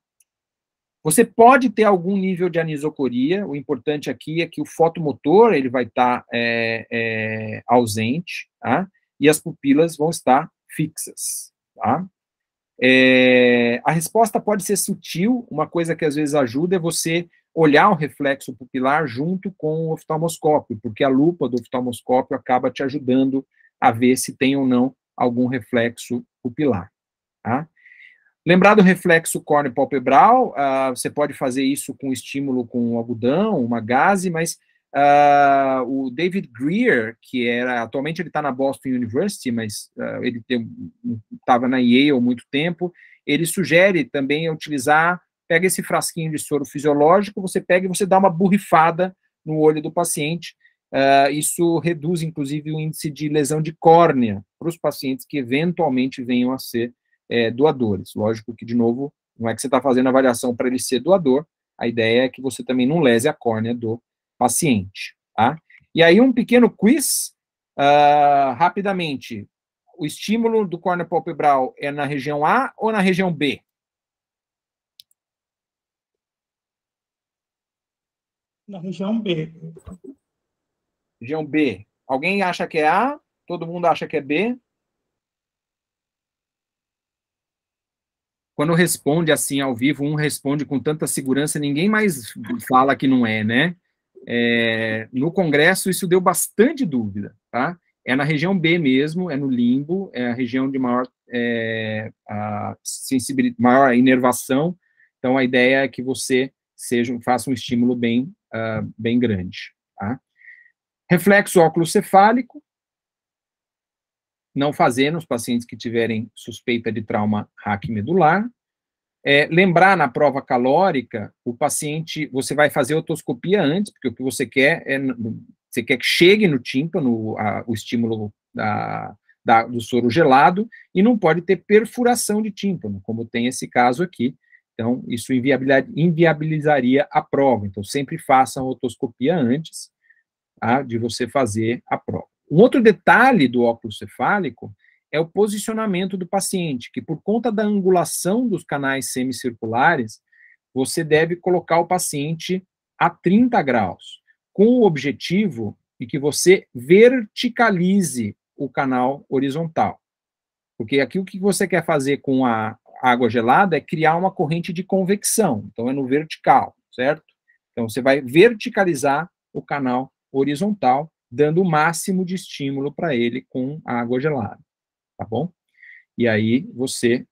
Speaker 1: Você pode ter algum nível de anisocoria, o importante aqui é que o fotomotor ele vai estar ausente, tá? E as pupilas vão estar fixas. Tá? A resposta pode ser sutil, uma coisa que às vezes ajuda é você olhar o reflexo pupilar junto com o oftalmoscópio, porque a lupa do oftalmoscópio acaba te ajudando a ver se tem ou não algum reflexo pupilar. Tá? Lembrar do reflexo córneo-palpebral, você pode fazer isso com estímulo com algodão, uma gaze, mas o David Greer, que atualmente ele está na Boston University, mas ele estava na Yale há muito tempo, ele sugere também utilizar, pega esse frasquinho de soro fisiológico, você pega e você dá uma borrifada no olho do paciente. Isso reduz, inclusive, o índice de lesão de córnea para os pacientes que eventualmente venham a ser doadores. Lógico que, de novo, não é que você está fazendo avaliação para ele ser doador, a ideia é que você também não lese a córnea do paciente. Tá? E aí, um pequeno quiz, rapidamente. O estímulo do córneo palpebral é na região A ou na região B?
Speaker 7: Na região B.
Speaker 1: Região B. Alguém acha que é A? Todo mundo acha que é B? Quando responde assim ao vivo, um responde com tanta segurança, ninguém mais fala que não é, né? No Congresso, isso deu bastante dúvida, tá? É na região B mesmo, é no limbo, é a região de maior sensibilidade, maior inervação. Então, a ideia é que você faça um estímulo bem grande, tá? Reflexo óculo-cefálico, não fazer nos pacientes que tiverem suspeita de trauma raquimedular. Lembrar na prova calórica, o paciente, você vai fazer otoscopia antes, porque o que você quer você quer que chegue no tímpano o estímulo do soro gelado, e não pode ter perfuração de tímpano, como tem esse caso aqui. Então, isso inviabilizaria a prova. Então, sempre faça a otoscopia antes, tá, de você fazer a prova. Um outro detalhe do óculo cefálico é o posicionamento do paciente, que por conta da angulação dos canais semicirculares, você deve colocar o paciente a 30 graus, com o objetivo de que você verticalize o canal horizontal. Porque aqui o que você quer fazer com a água gelada é criar uma corrente de convecção, então é no vertical, certo? Então você vai verticalizar o canal horizontal, dando o máximo de estímulo para ele com a água gelada, tá bom? E aí você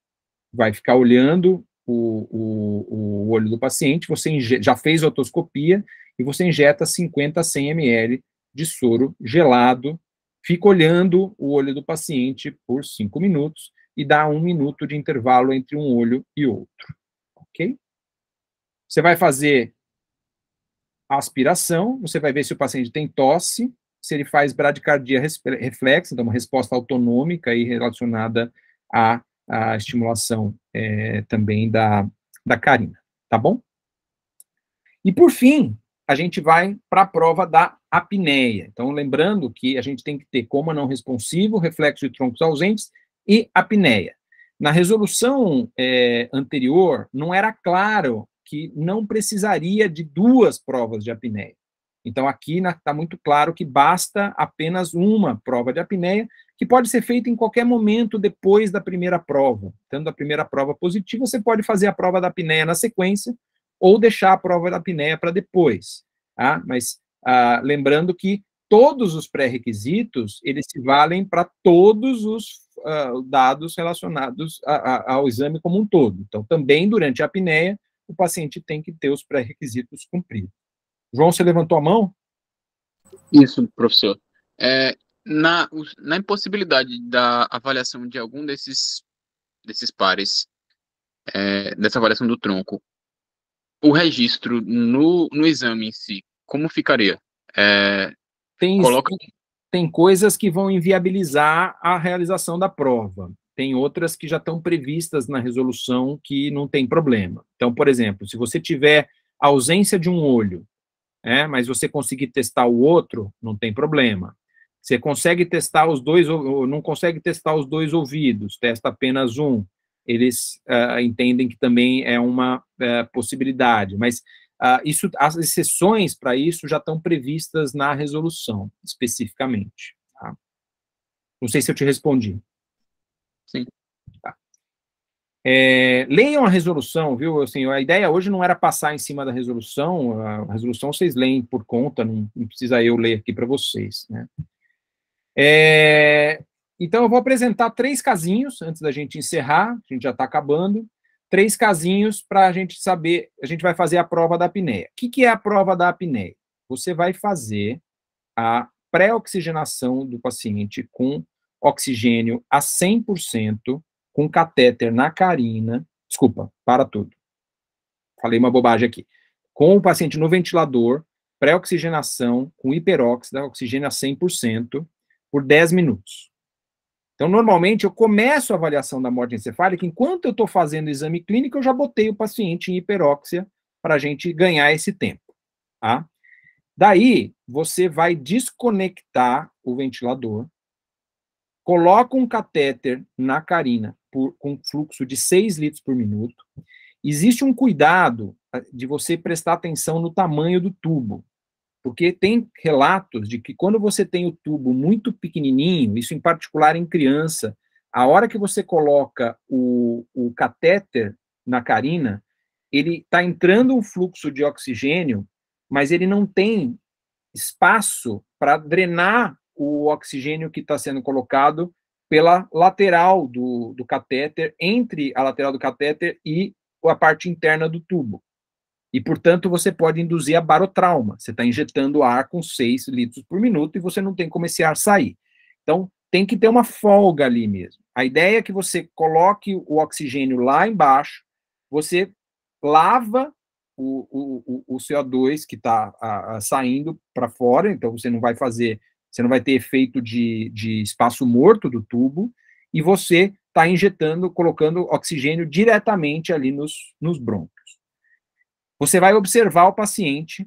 Speaker 1: vai ficar olhando o olho do paciente, você já fez a otoscopia, e você injeta 50 a 100 ml de soro gelado, fica olhando o olho do paciente por 5 minutos, e dá 1 minuto de intervalo entre um olho e outro, ok? Você vai fazer a aspiração, você vai ver se o paciente tem tosse, se ele faz bradicardia reflexa, então uma resposta autonômica aí relacionada à estimulação também da carina, tá bom? E por fim, a gente vai para a prova da apneia. Então, lembrando que a gente tem que ter coma não responsivo, reflexo de troncos ausentes e apneia. Na resolução anterior, não era claro que não precisaria de 2 provas de apneia. Então, aqui está muito claro que basta apenas uma prova de apneia, que pode ser feita em qualquer momento depois da primeira prova. Tendo a primeira prova positiva, você pode fazer a prova da apneia na sequência, ou deixar a prova da apneia para depois. Tá? Mas lembrando que todos os pré-requisitos, eles se valem para todos os dados relacionados ao exame como um todo. Então, também durante a apneia, o paciente tem que ter os pré-requisitos cumpridos. João, você levantou a mão?
Speaker 9: Isso, professor. Na impossibilidade da avaliação de algum desses pares, dessa avaliação do tronco, o registro no exame em si, como ficaria?
Speaker 1: Tem coisas que vão inviabilizar a realização da prova. Tem outras que já estão previstas na resolução que não tem problema. Então, por exemplo, se você tiver ausência de um olho, mas você conseguir testar o outro, não tem problema. Você consegue testar os dois, ou não consegue testar os 2 ouvidos, testa apenas um. Eles entendem que também é uma possibilidade, mas as exceções para isso já estão previstas na resolução, especificamente. Tá? Não sei se eu te respondi.
Speaker 9: Sim.
Speaker 1: Tá. Leiam a resolução, viu? Assim, a ideia hoje não era passar em cima da resolução, a resolução vocês leem por conta, não precisa eu ler aqui para vocês, né? Então, eu vou apresentar 3 casinhos, antes da gente encerrar, a gente já está acabando, 3 casinhos para a gente saber, a gente vai fazer a prova da apneia. O que é a prova da apneia? Você vai fazer a pré-oxigenação do paciente com oxigênio a 100%, com catéter na carina, desculpa, para tudo. Falei uma bobagem aqui. Com o paciente no ventilador, pré-oxigenação com hiperóxida, oxigênio a 100%, por 10 minutos. Então, normalmente, eu começo a avaliação da morte encefálica, enquanto eu estou fazendo o exame clínico, eu já botei o paciente em hiperóxia para a gente ganhar esse tempo. Tá? Daí, você vai desconectar o ventilador, coloca um catéter na carina com fluxo de 6 litros por minuto. Existe um cuidado de você prestar atenção no tamanho do tubo, porque tem relatos de que quando você tem o tubo muito pequenininho, isso em particular em criança, a hora que você coloca o catéter na carina, ele está entrando um fluxo de oxigênio mas ele não tem espaço para drenar o oxigênio que está sendo colocado pela lateral do catéter, entre a lateral do catéter e a parte interna do tubo. E, portanto, você pode induzir a barotrauma. Você está injetando ar com 6 litros por minuto e você não tem como esse ar sair. Então, tem que ter uma folga ali mesmo. A ideia é que você coloque o oxigênio lá embaixo, você lava o CO2 que está saindo para fora, então você não vai ter efeito de espaço morto do tubo, e você está injetando, colocando oxigênio diretamente ali nos brônquios. Você vai observar o paciente,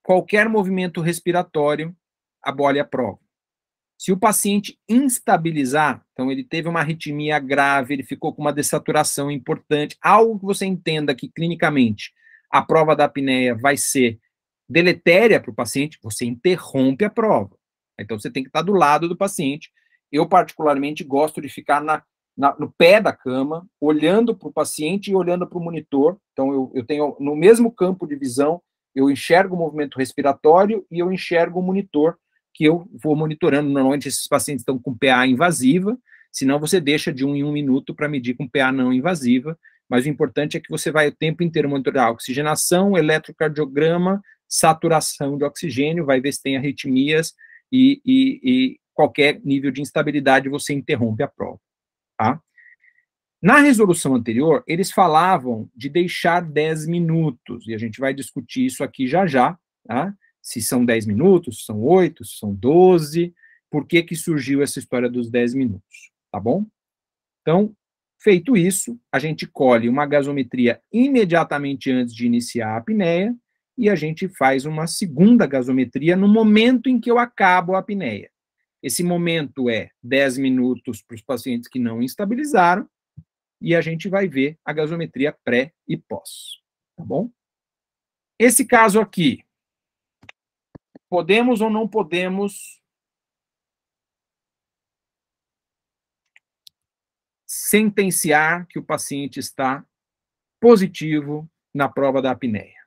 Speaker 1: qualquer movimento respiratório abole a prova. Se o paciente instabilizar, então ele teve uma arritmia grave, ele ficou com uma dessaturação importante, algo que você entenda que clinicamente a prova da apneia vai ser deletéria para o paciente, você interrompe a prova. Então você tem que estar do lado do paciente. Eu particularmente gosto de ficar no pé da cama, olhando para o paciente e olhando para o monitor. Então, eu tenho, no mesmo campo de visão, eu enxergo o movimento respiratório e eu enxergo o monitor, que eu vou monitorando. Normalmente, esses pacientes estão com PA invasiva, senão você deixa de 1 em 1 minuto para medir com PA não invasiva, mas o importante é que você vai o tempo inteiro monitorar oxigenação, eletrocardiograma, saturação de oxigênio, vai ver se tem arritmias e qualquer nível de instabilidade você interrompe a prova. Tá? Na resolução anterior, eles falavam de deixar 10 minutos, e a gente vai discutir isso aqui já, tá? Se são 10 minutos, se são 8, se são 12, por que surgiu essa história dos 10 minutos, tá bom? Então, feito isso, a gente colhe uma gasometria imediatamente antes de iniciar a apneia, e a gente faz uma segunda gasometria no momento em que eu acabo a apneia. Esse momento é 10 minutos para os pacientes que não instabilizaram, e a gente vai ver a gasometria pré e pós, tá bom? Esse caso aqui, podemos ou não podemos sentenciar que o paciente está positivo na prova da apneia?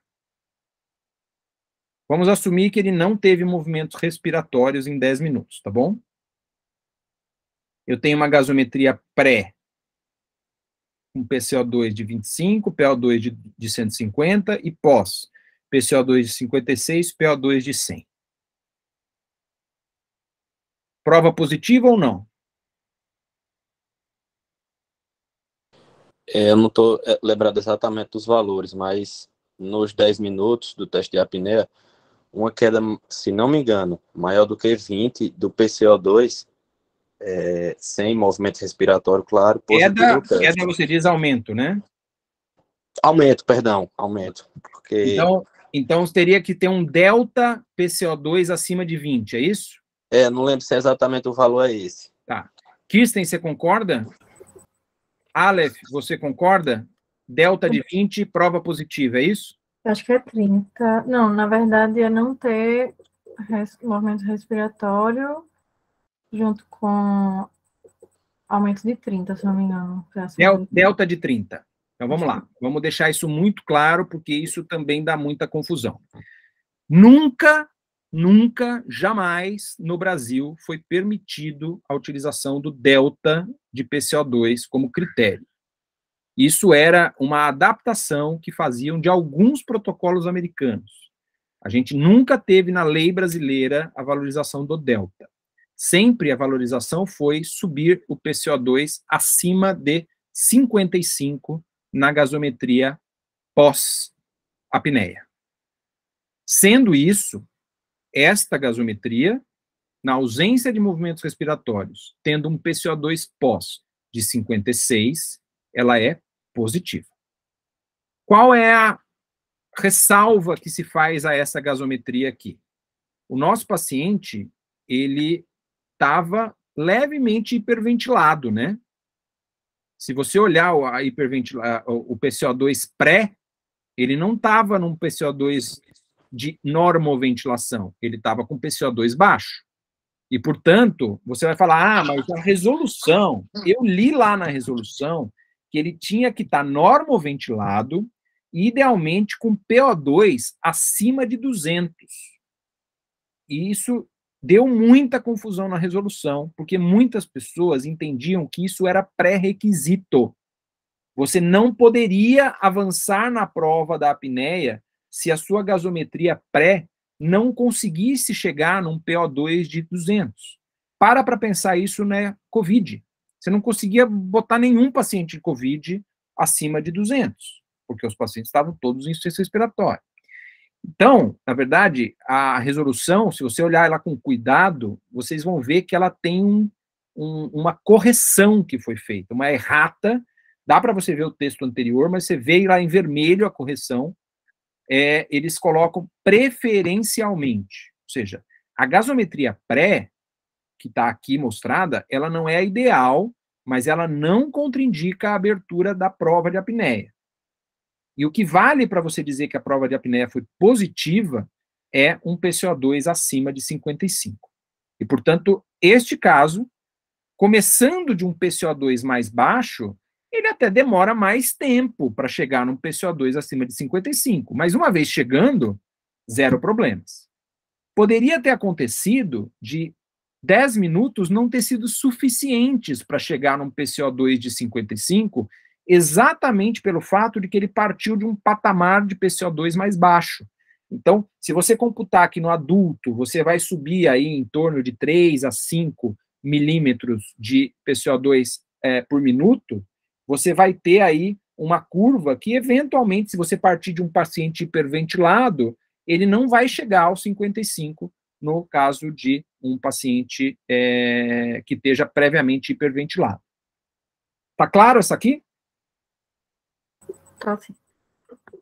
Speaker 1: Vamos assumir que ele não teve movimentos respiratórios em 10 minutos, tá bom? Eu tenho uma gasometria pré, com PCO2 de 25, PO2 de 150, e pós, PCO2 de 56, PO2 de 100. Prova positiva ou não?
Speaker 4: Eu não estou lembrado exatamente dos valores, mas nos 10 minutos do teste de apneia, uma queda, se não me engano, maior do que 20 do PCO2, sem movimento respiratório, claro.
Speaker 1: Queda, você diz aumento, né?
Speaker 4: Aumento. Porque...
Speaker 1: Então teria que ter um delta PCO2 acima de 20, é isso?
Speaker 4: Não lembro se exatamente o valor é esse.
Speaker 1: Tá. Kirsten, você concorda? Aleph, você concorda? Delta de 20, prova positiva, é isso?
Speaker 3: Acho que é 30. Não, na verdade, é não ter movimento respiratório junto com aumento de 30, se não me engano.
Speaker 1: Delta de 30. Então, vamos lá. Vamos deixar isso muito claro, porque isso também dá muita confusão. Nunca, jamais, no Brasil, foi permitido a utilização do delta de PCO2 como critério. Isso era uma adaptação que faziam de alguns protocolos americanos. A gente nunca teve na lei brasileira a valorização do delta. Sempre a valorização foi subir o PCO2 acima de 55 na gasometria pós-apneia. Sendo isso, esta gasometria, na ausência de movimentos respiratórios, tendo um PCO2 pós de 56, ela é positiva. Qual é a ressalva que se faz a essa gasometria aqui? O nosso paciente, ele estava levemente hiperventilado, né? Se você olhar o PCO2 pré, ele não estava num PCO2 de normoventilação, ele estava com PCO2 baixo. E, portanto, você vai falar, mas a resolução, eu li lá na resolução que ele tinha que estar normoventilado e idealmente com PO2 acima de 200. E isso deu muita confusão na resolução, porque muitas pessoas entendiam que isso era pré-requisito. Você não poderia avançar na prova da apneia se a sua gasometria pré não conseguisse chegar num PO2 de 200. Para pensar isso, né, COVID. Você não conseguia botar nenhum paciente de COVID acima de 200, porque os pacientes estavam todos em insuficiência respiratória. Então, na verdade, a resolução, se você olhar ela com cuidado, vocês vão ver que ela tem uma correção que foi feita, uma errata. Dá para você ver o texto anterior, mas você vê lá em vermelho a correção. Eles colocam preferencialmente, ou seja, a gasometria pré, que está aqui mostrada, ela não é a ideal, mas ela não contraindica a abertura da prova de apneia. E o que vale para você dizer que a prova de apneia foi positiva é um PCO2 acima de 55. E, portanto, este caso, começando de um PCO2 mais baixo, ele até demora mais tempo para chegar num PCO2 acima de 55. Mas uma vez chegando, zero problemas. Poderia ter acontecido de 10 minutos não ter sido suficientes para chegar num PCO2 de 55, exatamente pelo fato de que ele partiu de um patamar de PCO2 mais baixo. Então, se você computar que no adulto você vai subir aí em torno de 3 a 5 milímetros de PCO2 por minuto, você vai ter aí uma curva que, eventualmente, se você partir de um paciente hiperventilado, ele não vai chegar aos 55 no caso de um paciente que esteja previamente hiperventilado. Tá claro essa aqui?
Speaker 3: Tá, sim.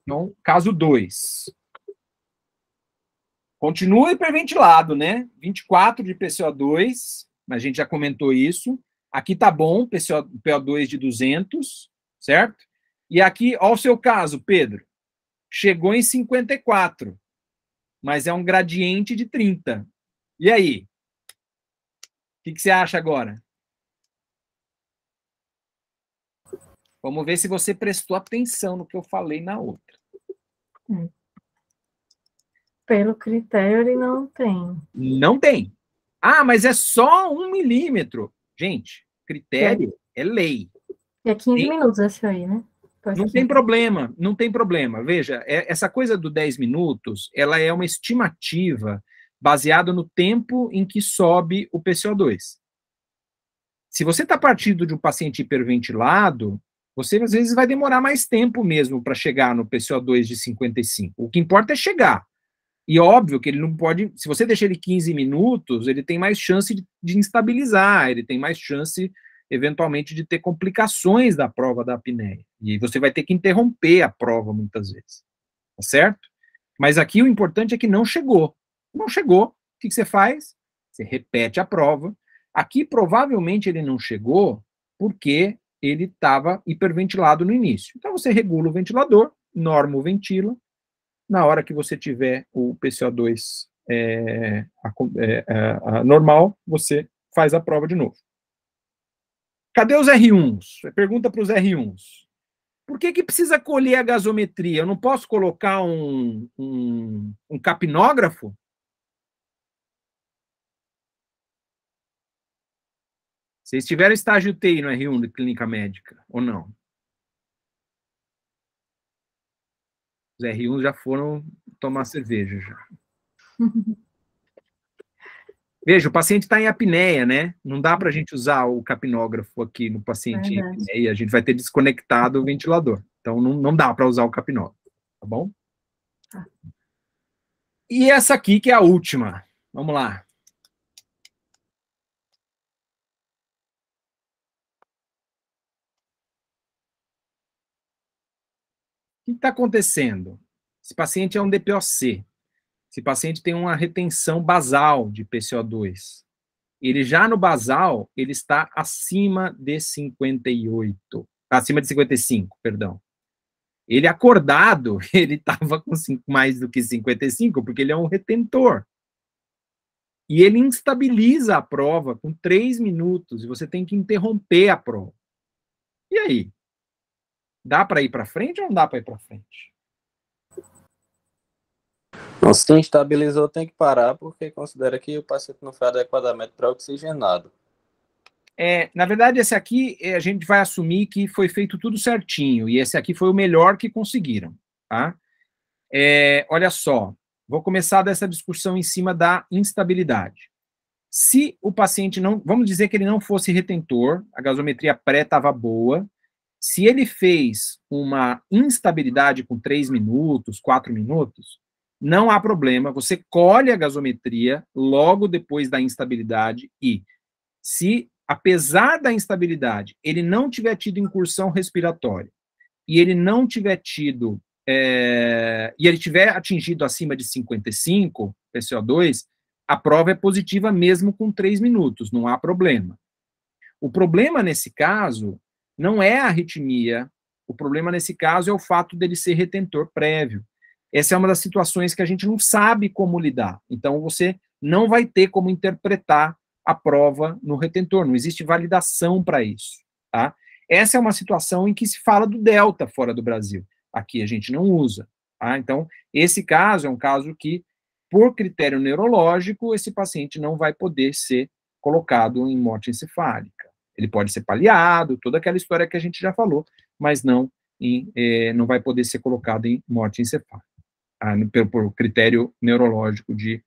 Speaker 1: Então, caso 2. Continua hiperventilado, né? 24 de PCO2, a gente já comentou isso. Aqui tá bom, PO2 de 200, certo? E aqui, ó o seu caso, Pedro. Chegou em 54, mas é um gradiente de 30. E aí? O que você acha agora? Vamos ver se você prestou atenção no que eu falei na outra.
Speaker 3: Pelo critério, ele não tem.
Speaker 1: Não tem. Ah, mas é só 1 milímetro. Gente, critério é lei.
Speaker 3: É 15 minutos esse aí, né?
Speaker 1: Não tem problema, não tem problema. Veja, essa coisa do 10 minutos, ela é uma estimativa baseada no tempo em que sobe o PCO2. Se você está partindo de um paciente hiperventilado, você às vezes vai demorar mais tempo mesmo para chegar no PCO2 de 55. O que importa é chegar. E óbvio que ele não pode, se você deixar ele 15 minutos, ele tem mais chance de instabilizar, ele tem mais chance, eventualmente, de ter complicações da prova da apneia. E você vai ter que interromper a prova muitas vezes. Tá certo? Mas aqui o importante é que não chegou. Não chegou, o que você faz? Você repete a prova. Aqui, provavelmente, ele não chegou porque ele estava hiperventilado no início. Então, você regula o ventilador, normoventila. Na hora que você tiver o PCO2 normal, você faz a prova de novo. Cadê os R1s? Pergunta para os R1s. Por que precisa colher a gasometria? Eu não posso colocar um capnógrafo? Vocês tiveram estágio TI no R1 de clínica médica, ou não? Os R1 já foram tomar cerveja, já. Veja, o paciente está em apneia, né? Não dá para a gente usar o capnógrafo aqui no paciente em apneia, a gente vai ter desconectado o ventilador. Então, não dá para usar o capnógrafo, tá bom? Tá. E essa aqui que é a última. Vamos lá. O que está acontecendo? Esse paciente é um DPOC. Esse paciente tem uma retenção basal de PCO2. Ele já no basal, ele está acima de 58. Acima de 55, perdão. Ele acordado, ele estava com mais do que 55, porque ele é um retentor. E ele instabiliza a prova com 3 minutos, e você tem que interromper a prova. E aí? Dá para ir para frente ou não dá para ir para frente?
Speaker 4: Então, se estabilizou, tem que parar, porque considera que o paciente não foi adequadamente pré-oxigenado.
Speaker 1: Na verdade, esse aqui, a gente vai assumir que foi feito tudo certinho, e esse aqui foi o melhor que conseguiram, tá? Olha só, vou começar dessa discussão em cima da instabilidade. Se o paciente não, vamos dizer que ele não fosse retentor, a gasometria pré estava boa, se ele fez uma instabilidade com 3 minutos, 4 minutos, não há problema, você colhe a gasometria logo depois da instabilidade e, se, apesar da instabilidade, ele não tiver tido incursão respiratória e ele não tiver tido, e ele tiver atingido acima de 55 PCO2, a prova é positiva mesmo com 3 minutos, não há problema. O problema nesse caso não é a arritmia, o problema nesse caso é o fato dele ser retentor prévio. Essa é uma das situações que a gente não sabe como lidar. Então, você não vai ter como interpretar a prova no retentor, não existe validação para isso, tá? Essa é uma situação em que se fala do delta fora do Brasil. Aqui a gente não usa, tá? Então, esse caso é um caso que, por critério neurológico, esse paciente não vai poder ser colocado em morte encefálica. Ele pode ser paliado, toda aquela história que a gente já falou, mas não vai poder ser colocado em morte encefálica, por critério neurológico de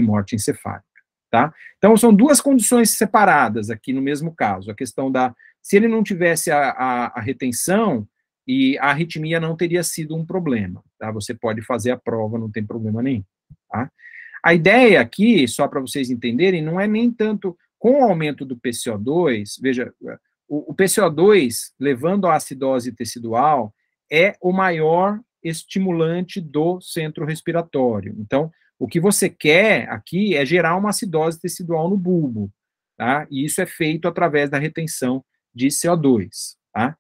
Speaker 1: morte encefálica, tá? Então, são duas condições separadas aqui no mesmo caso. A questão se ele não tivesse a retenção, e a arritmia não teria sido um problema, tá? Você pode fazer a prova, não tem problema nenhum, tá? A ideia aqui, só para vocês entenderem, não é nem tanto com o aumento do PCO2, veja, o PCO2, levando à acidose tecidual, é o maior estimulante do centro respiratório. Então, o que você quer aqui é gerar uma acidose tecidual no bulbo, tá? E isso é feito através da retenção de CO2, tá?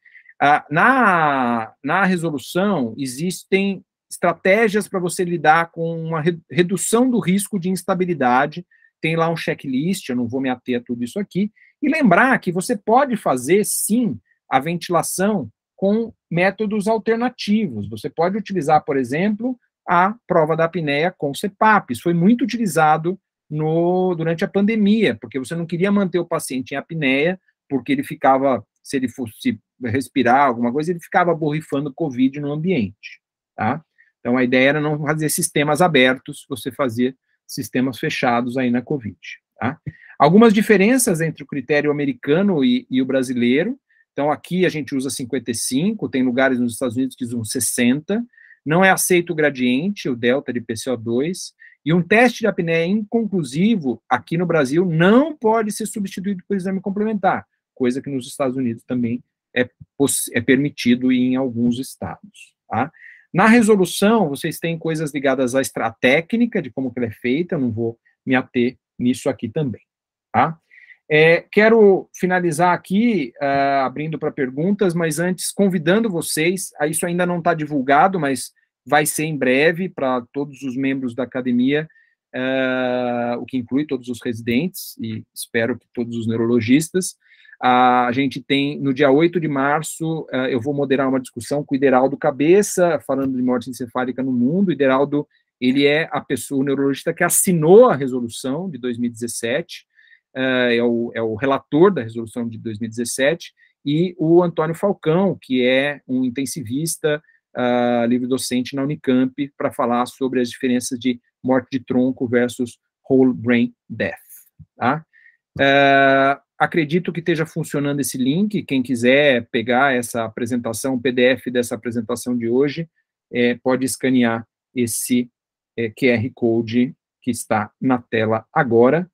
Speaker 1: Na resolução, existem estratégias para você lidar com uma redução do risco de instabilidade. Tem lá um checklist, eu não vou me ater a tudo isso aqui, e lembrar que você pode fazer, sim, a ventilação com métodos alternativos. Você pode utilizar, por exemplo, a prova da apneia com CPAP. Isso foi muito utilizado durante a pandemia, porque você não queria manter o paciente em apneia, porque ele ficava, se ele fosse respirar alguma coisa, ele ficava borrifando Covid no ambiente, tá? Então, a ideia era não fazer sistemas abertos, você fazia sistemas fechados aí na Covid, tá? Algumas diferenças entre o critério americano e o brasileiro. Então, aqui a gente usa 55, tem lugares nos Estados Unidos que usam 60, não é aceito o gradiente, o delta de PCO2, e um teste de apneia inconclusivo, aqui no Brasil, não pode ser substituído por exame complementar, coisa que nos Estados Unidos também é permitido em alguns estados, tá? Na resolução, vocês têm coisas ligadas à técnica, de como que ela é feita, eu não vou me ater nisso aqui também, tá? Quero finalizar aqui, abrindo para perguntas, mas antes convidando vocês, isso ainda não está divulgado, mas vai ser em breve para todos os membros da academia, o que inclui todos os residentes, e espero que todos os neurologistas. A gente tem, no dia 8 de março, eu vou moderar uma discussão com o Ideraldo Cabeça, falando de morte encefálica no mundo. O Ideraldo, ele é o neurologista que assinou a resolução de 2017, é o relator da resolução de 2017, e o Antônio Falcão, que é um intensivista, livre-docente na Unicamp, para falar sobre as diferenças de morte de tronco versus whole brain death, tá? Acredito que esteja funcionando esse link. Quem quiser pegar essa apresentação, o PDF dessa apresentação de hoje, pode escanear esse QR Code que está na tela agora.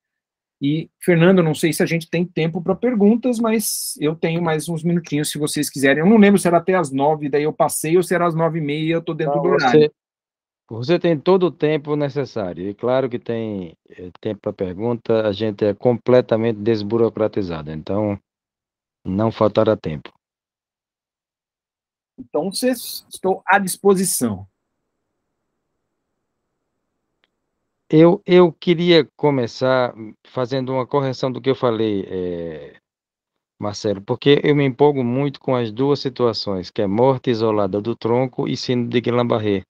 Speaker 1: E, Fernando, não sei se a gente tem tempo para perguntas, mas eu tenho mais uns minutinhos, se vocês quiserem. Eu não lembro se era até as 9, daí eu passei, ou se era às 9h30 e eu estou dentro do horário.
Speaker 2: Você tem todo o tempo necessário, e claro que tem tempo para pergunta, a gente é completamente desburocratizado, então não faltará tempo.
Speaker 1: Então, estou à disposição.
Speaker 2: Eu queria começar fazendo uma correção do que eu falei, Marcelo, porque eu me empolgo muito com as duas situações, que é morte isolada do tronco e síndrome de Guillain-Barré.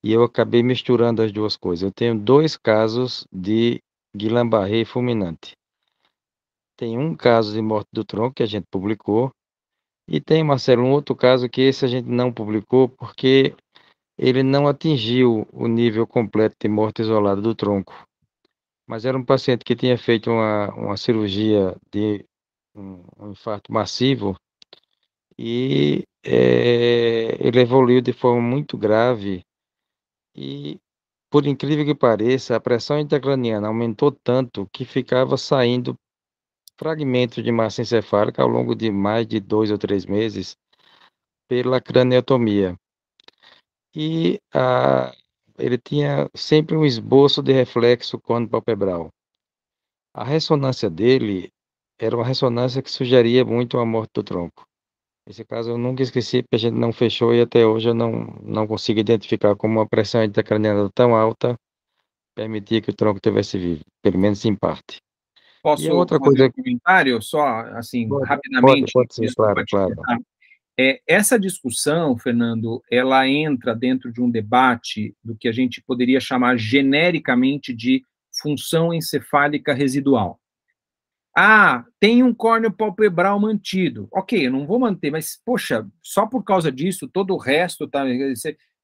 Speaker 2: e eu acabei misturando as duas coisas. Eu tenho 2 casos de Guillain-Barré fulminante. Tem um caso de morte do tronco que a gente publicou, e tem, Marcelo, um outro caso que esse a gente não publicou porque ele não atingiu o nível completo de morte isolada do tronco. Mas era um paciente que tinha feito uma cirurgia de um infarto massivo e ele evoluiu de forma muito grave e, por incrível que pareça, a pressão intracraniana aumentou tanto que ficava saindo fragmentos de massa encefálica ao longo de mais de 2 ou 3 meses pela craniotomia. E ele tinha sempre um esboço de reflexo corno-palpebral. A ressonância dele era uma ressonância que sugeria muito a morte do tronco. Esse caso eu nunca esqueci, porque a gente não fechou e até hoje eu não consigo identificar como uma pressão intracraniana tão alta permitia que o tronco tivesse vivo, pelo menos em parte. E
Speaker 1: Posso
Speaker 2: a outra
Speaker 1: fazer
Speaker 2: coisa...
Speaker 1: um comentário, só assim,
Speaker 2: Pode
Speaker 1: rapidamente?
Speaker 2: sim,
Speaker 1: Desculpa te
Speaker 2: claro.
Speaker 1: cortar. Essa discussão, Fernando, ela entra dentro de um debate do que a gente poderia chamar genericamente de função encefálica residual. Tem um córneo palpebral mantido. Ok, eu não vou manter, mas, poxa, só por causa disso, todo o resto, tá,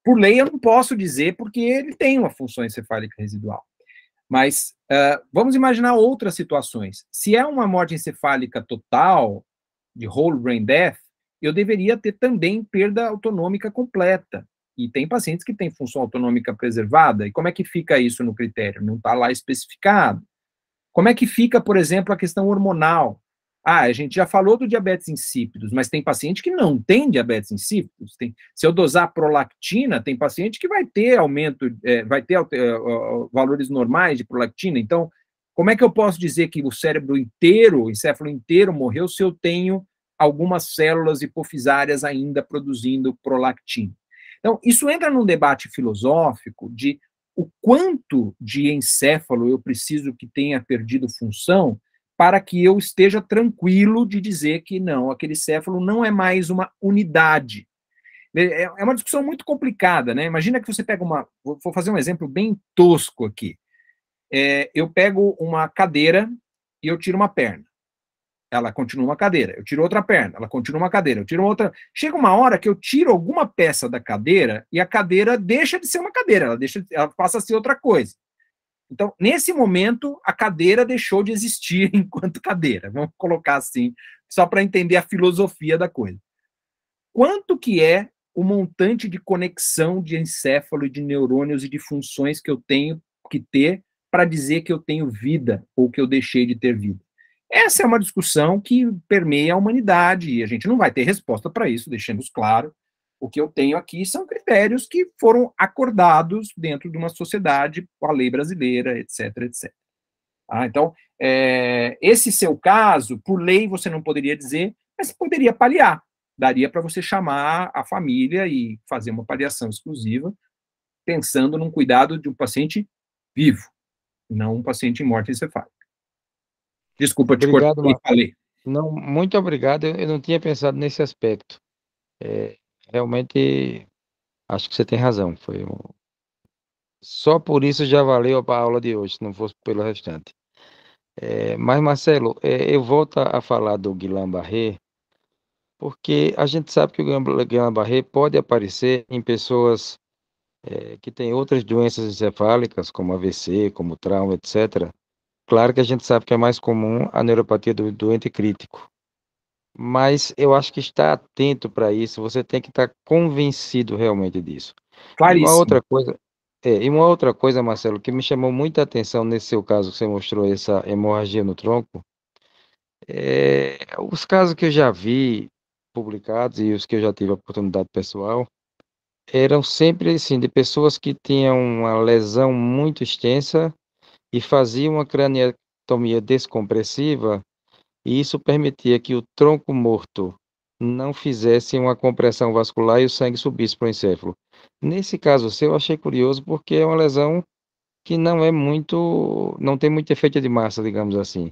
Speaker 1: por lei eu não posso dizer, porque ele tem uma função encefálica residual. Mas vamos imaginar outras situações. Se é uma morte encefálica total, de whole brain death, eu deveria ter também perda autonômica completa. E tem pacientes que têm função autonômica preservada. E como é que fica isso no critério? Não está lá especificado. Como é que fica, por exemplo, a questão hormonal? A gente já falou do diabetes insípidos, mas tem paciente que não tem diabetes insípidos. Se eu dosar prolactina, tem paciente que vai ter aumento, vai ter valores normais de prolactina. Então, como é que eu posso dizer que o cérebro inteiro, o encéfalo inteiro morreu se eu tenho algumas células hipofisárias ainda produzindo prolactina? Então, isso entra num debate filosófico de o quanto de encéfalo eu preciso que tenha perdido função para que eu esteja tranquilo de dizer que não, aquele céfalo não é mais uma unidade. É uma discussão muito complicada, né? Imagina que você pega vou fazer um exemplo bem tosco aqui. Eu pego uma cadeira e eu tiro uma perna. Ela continua uma cadeira. Eu tiro outra perna, ela continua uma cadeira. Eu tiro outra. Chega uma hora que eu tiro alguma peça da cadeira e a cadeira deixa de ser uma cadeira, ela passa a ser outra coisa. Então, nesse momento, a cadeira deixou de existir enquanto cadeira. Vamos colocar assim, só para entender a filosofia da coisa. Quanto que é o montante de conexão de encéfalo e de neurônios e de funções que eu tenho que ter para dizer que eu tenho vida ou que eu deixei de ter vida? Essa é uma discussão que permeia a humanidade e a gente não vai ter resposta para isso, deixemos claro. O que eu tenho aqui são critérios que foram acordados dentro de uma sociedade, com a lei brasileira, etc, etc. Então, esse seu caso, por lei você não poderia dizer, mas poderia paliar. Daria para você chamar a família e fazer uma paliação exclusiva, pensando num cuidado de um paciente vivo, não um paciente em morte encefálica. Desculpa te cortar, falei.
Speaker 2: Não, muito obrigado, eu não tinha pensado nesse aspecto. Realmente, acho que você tem razão. Só por isso já valeu a aula de hoje, se não fosse pelo restante. Mas, Marcelo, eu volto a falar do Guillain-Barré, porque a gente sabe que o Guillain-Barré pode aparecer em pessoas que têm outras doenças encefálicas, como AVC, como trauma, etc. Claro que a gente sabe que é mais comum a neuropatia do doente crítico. Mas eu acho que estar atento para isso, você tem que estar convencido realmente disso.
Speaker 1: Claríssimo.
Speaker 2: E uma outra coisa, Marcelo, que me chamou muita atenção nesse seu caso, que você mostrou essa hemorragia no tronco, os casos que eu já vi publicados e os que eu já tive a oportunidade pessoal, eram sempre assim, de pessoas que tinham uma lesão muito extensa e faziam uma craniotomia descompressiva, e isso permitia que o tronco morto não fizesse uma compressão vascular e o sangue subisse para o encéfalo. Nesse caso seu, eu achei curioso porque é uma lesão que não tem muito efeito de massa, digamos assim.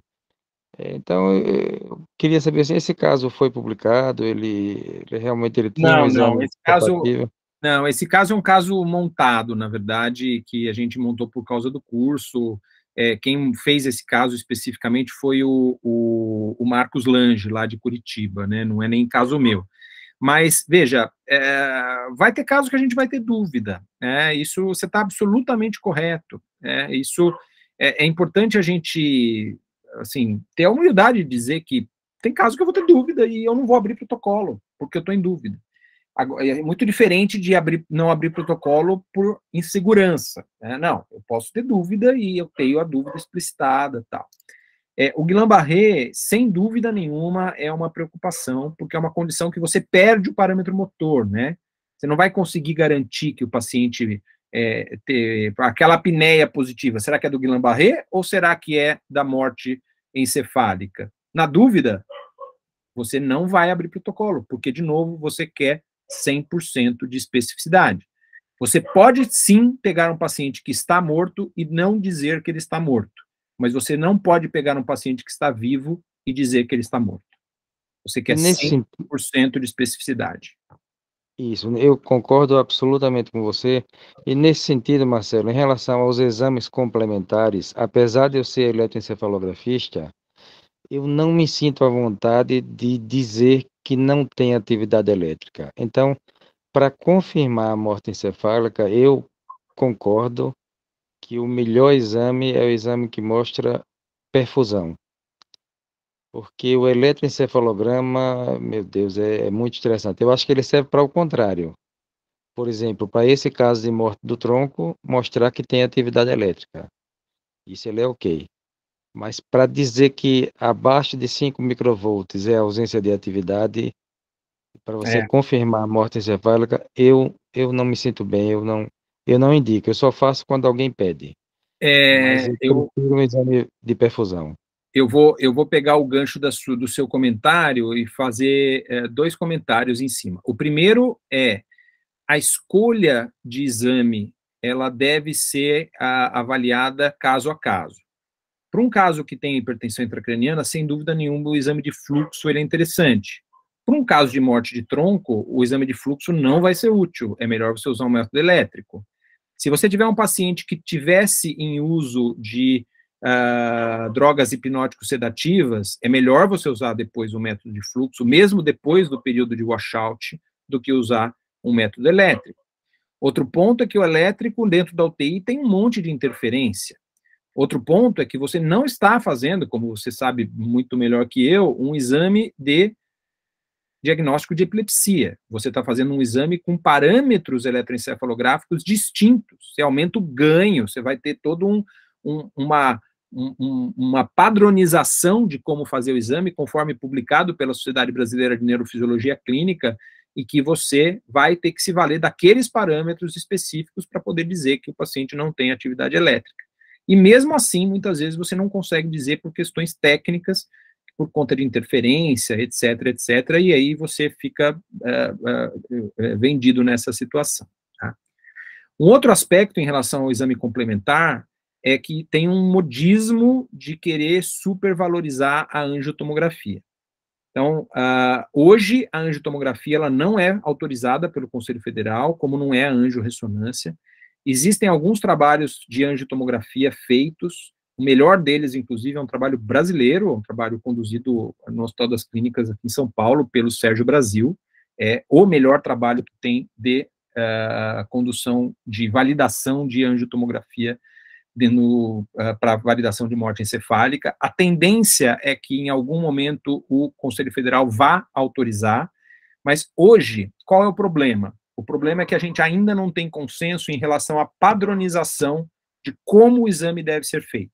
Speaker 2: Então, eu queria saber se esse caso foi publicado, ele realmente tinha um exame
Speaker 1: esse caso,
Speaker 2: compatível.
Speaker 1: Não, esse caso é um caso montado, na verdade, que a gente montou por causa do curso. Quem fez esse caso especificamente foi o Marcos Lange, lá de Curitiba, né? Não é nem caso meu. Mas, veja, vai ter casos que a gente vai ter dúvida, né? Isso você está absolutamente correto. Isso é importante a gente, assim, ter a humildade de dizer que tem casos que eu vou ter dúvida e eu não vou abrir protocolo, porque eu estou em dúvida. Agora, é muito diferente de não abrir protocolo por insegurança, né? Não, eu posso ter dúvida e eu tenho a dúvida explicitada, tal. O Guillain-Barré, sem dúvida nenhuma, é uma preocupação, porque é uma condição que você perde o parâmetro motor, né? Você não vai conseguir garantir que o paciente ter aquela apneia positiva. Será que é do Guillain-Barré ou será que é da morte encefálica? Na dúvida, você não vai abrir protocolo, porque, de novo, você quer 100% de especificidade. Você pode, sim, pegar um paciente que está morto e não dizer que ele está morto, mas você não pode pegar um paciente que está vivo e dizer que ele está morto. Você quer 100% de especificidade.
Speaker 2: Isso, eu concordo absolutamente com você. E nesse sentido, Marcelo, em relação aos exames complementares, apesar de eu ser eletroencefalografista, eu não me sinto à vontade de dizer que não tem atividade elétrica. Então, para confirmar a morte encefálica, eu concordo que o melhor exame é o exame que mostra perfusão. Porque o eletroencefalograma, meu Deus, é muito estressante. Eu acho que ele serve para o contrário. Por exemplo, para esse caso de morte do tronco, mostrar que tem atividade elétrica. Isso ele é ok. Mas para dizer que abaixo de 5 microvolts é ausência de atividade, para você confirmar a morte encefálica, eu não me sinto bem, eu não indico, eu só faço quando alguém pede. Mas eu prefiro um exame de perfusão.
Speaker 1: Eu vou pegar o gancho do seu comentário e fazer dois comentários em cima. O primeiro é a escolha de exame, ela deve ser avaliada caso a caso. Para um caso que tem hipertensão intracraniana, sem dúvida nenhuma, o exame de fluxo ele é interessante. Para um caso de morte de tronco, o exame de fluxo não vai ser útil, é melhor você usar um método elétrico. Se você tiver um paciente que tivesse em uso de drogas hipnóticos sedativas, é melhor você usar depois o método de fluxo, mesmo depois do período de washout, do que usar um método elétrico. Outro ponto é que o elétrico, dentro da UTI, tem um monte de interferência. Outro ponto é que você não está fazendo, como você sabe muito melhor que eu, um exame de diagnóstico de epilepsia. Você está fazendo um exame com parâmetros eletroencefalográficos distintos. Você aumenta o ganho, você vai ter todo uma padronização de como fazer o exame, conforme publicado pela Sociedade Brasileira de Neurofisiologia Clínica, e que você vai ter que se valer daqueles parâmetros específicos para poder dizer que o paciente não tem atividade elétrica. E mesmo assim, muitas vezes você não consegue dizer por questões técnicas, por conta de interferência, etc., etc., e aí você fica vendido nessa situação. Tá? Um outro aspecto em relação ao exame complementar é que tem um modismo de querer supervalorizar a angiotomografia. Então, hoje a angiotomografia ela não é autorizada pelo Conselho Federal, como não é a angiorressonância. Existem alguns trabalhos de angiotomografia feitos, o melhor deles, inclusive, é um trabalho brasileiro, um trabalho conduzido no Hospital das Clínicas aqui em São Paulo, pelo Sérgio Brasil, é o melhor trabalho que tem de condução de validação de angiotomografia para validação de morte encefálica. A tendência é que, em algum momento, o Conselho Federal vá autorizar, mas hoje, qual é o problema? O problema é que a gente ainda não tem consenso em relação à padronização de como o exame deve ser feito.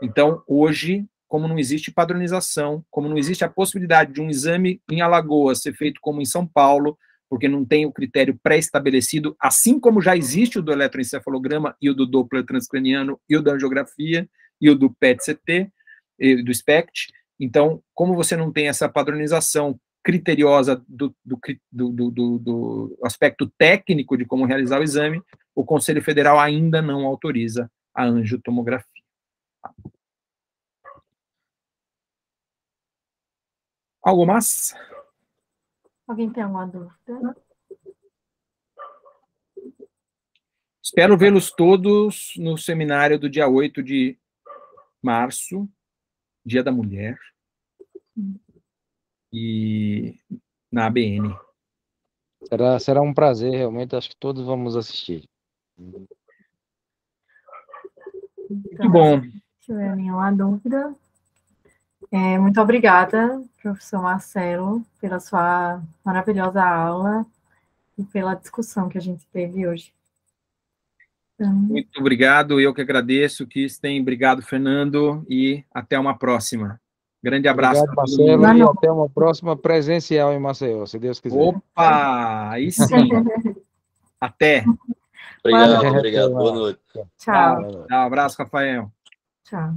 Speaker 1: Então, hoje, como não existe padronização, como não existe a possibilidade de um exame em Alagoas ser feito como em São Paulo, porque não tem o critério pré-estabelecido, assim como já existe o do eletroencefalograma e o do Doppler transcraniano e o da angiografia e o do PET-CT, e do SPECT. Então, como você não tem essa padronização criteriosa do aspecto técnico de como realizar o exame, o Conselho Federal ainda não autoriza a angiotomografia. Algo mais?
Speaker 3: Alguém tem alguma dúvida?
Speaker 1: Espero vê-los todos no seminário do dia 8 de março, Dia da Mulher, e na ABN.
Speaker 2: Será um prazer, realmente, acho que todos vamos assistir.
Speaker 1: Muito bom.
Speaker 3: Se tiver nenhuma dúvida. Muito obrigada, professor Marcelo, pela sua maravilhosa aula e pela discussão que a gente teve hoje. Então,
Speaker 1: Muito obrigado, eu que agradeço, Kirsten, obrigado, Fernando, e até uma próxima. Grande abraço.
Speaker 2: Obrigado, Marcelo, e até uma próxima presencial em Maceió, se Deus quiser.
Speaker 1: Opa, aí sim. Até.
Speaker 4: Obrigado. Boa noite.
Speaker 3: Tchau.
Speaker 1: Tchau, abraço, Rafael.
Speaker 3: Tchau.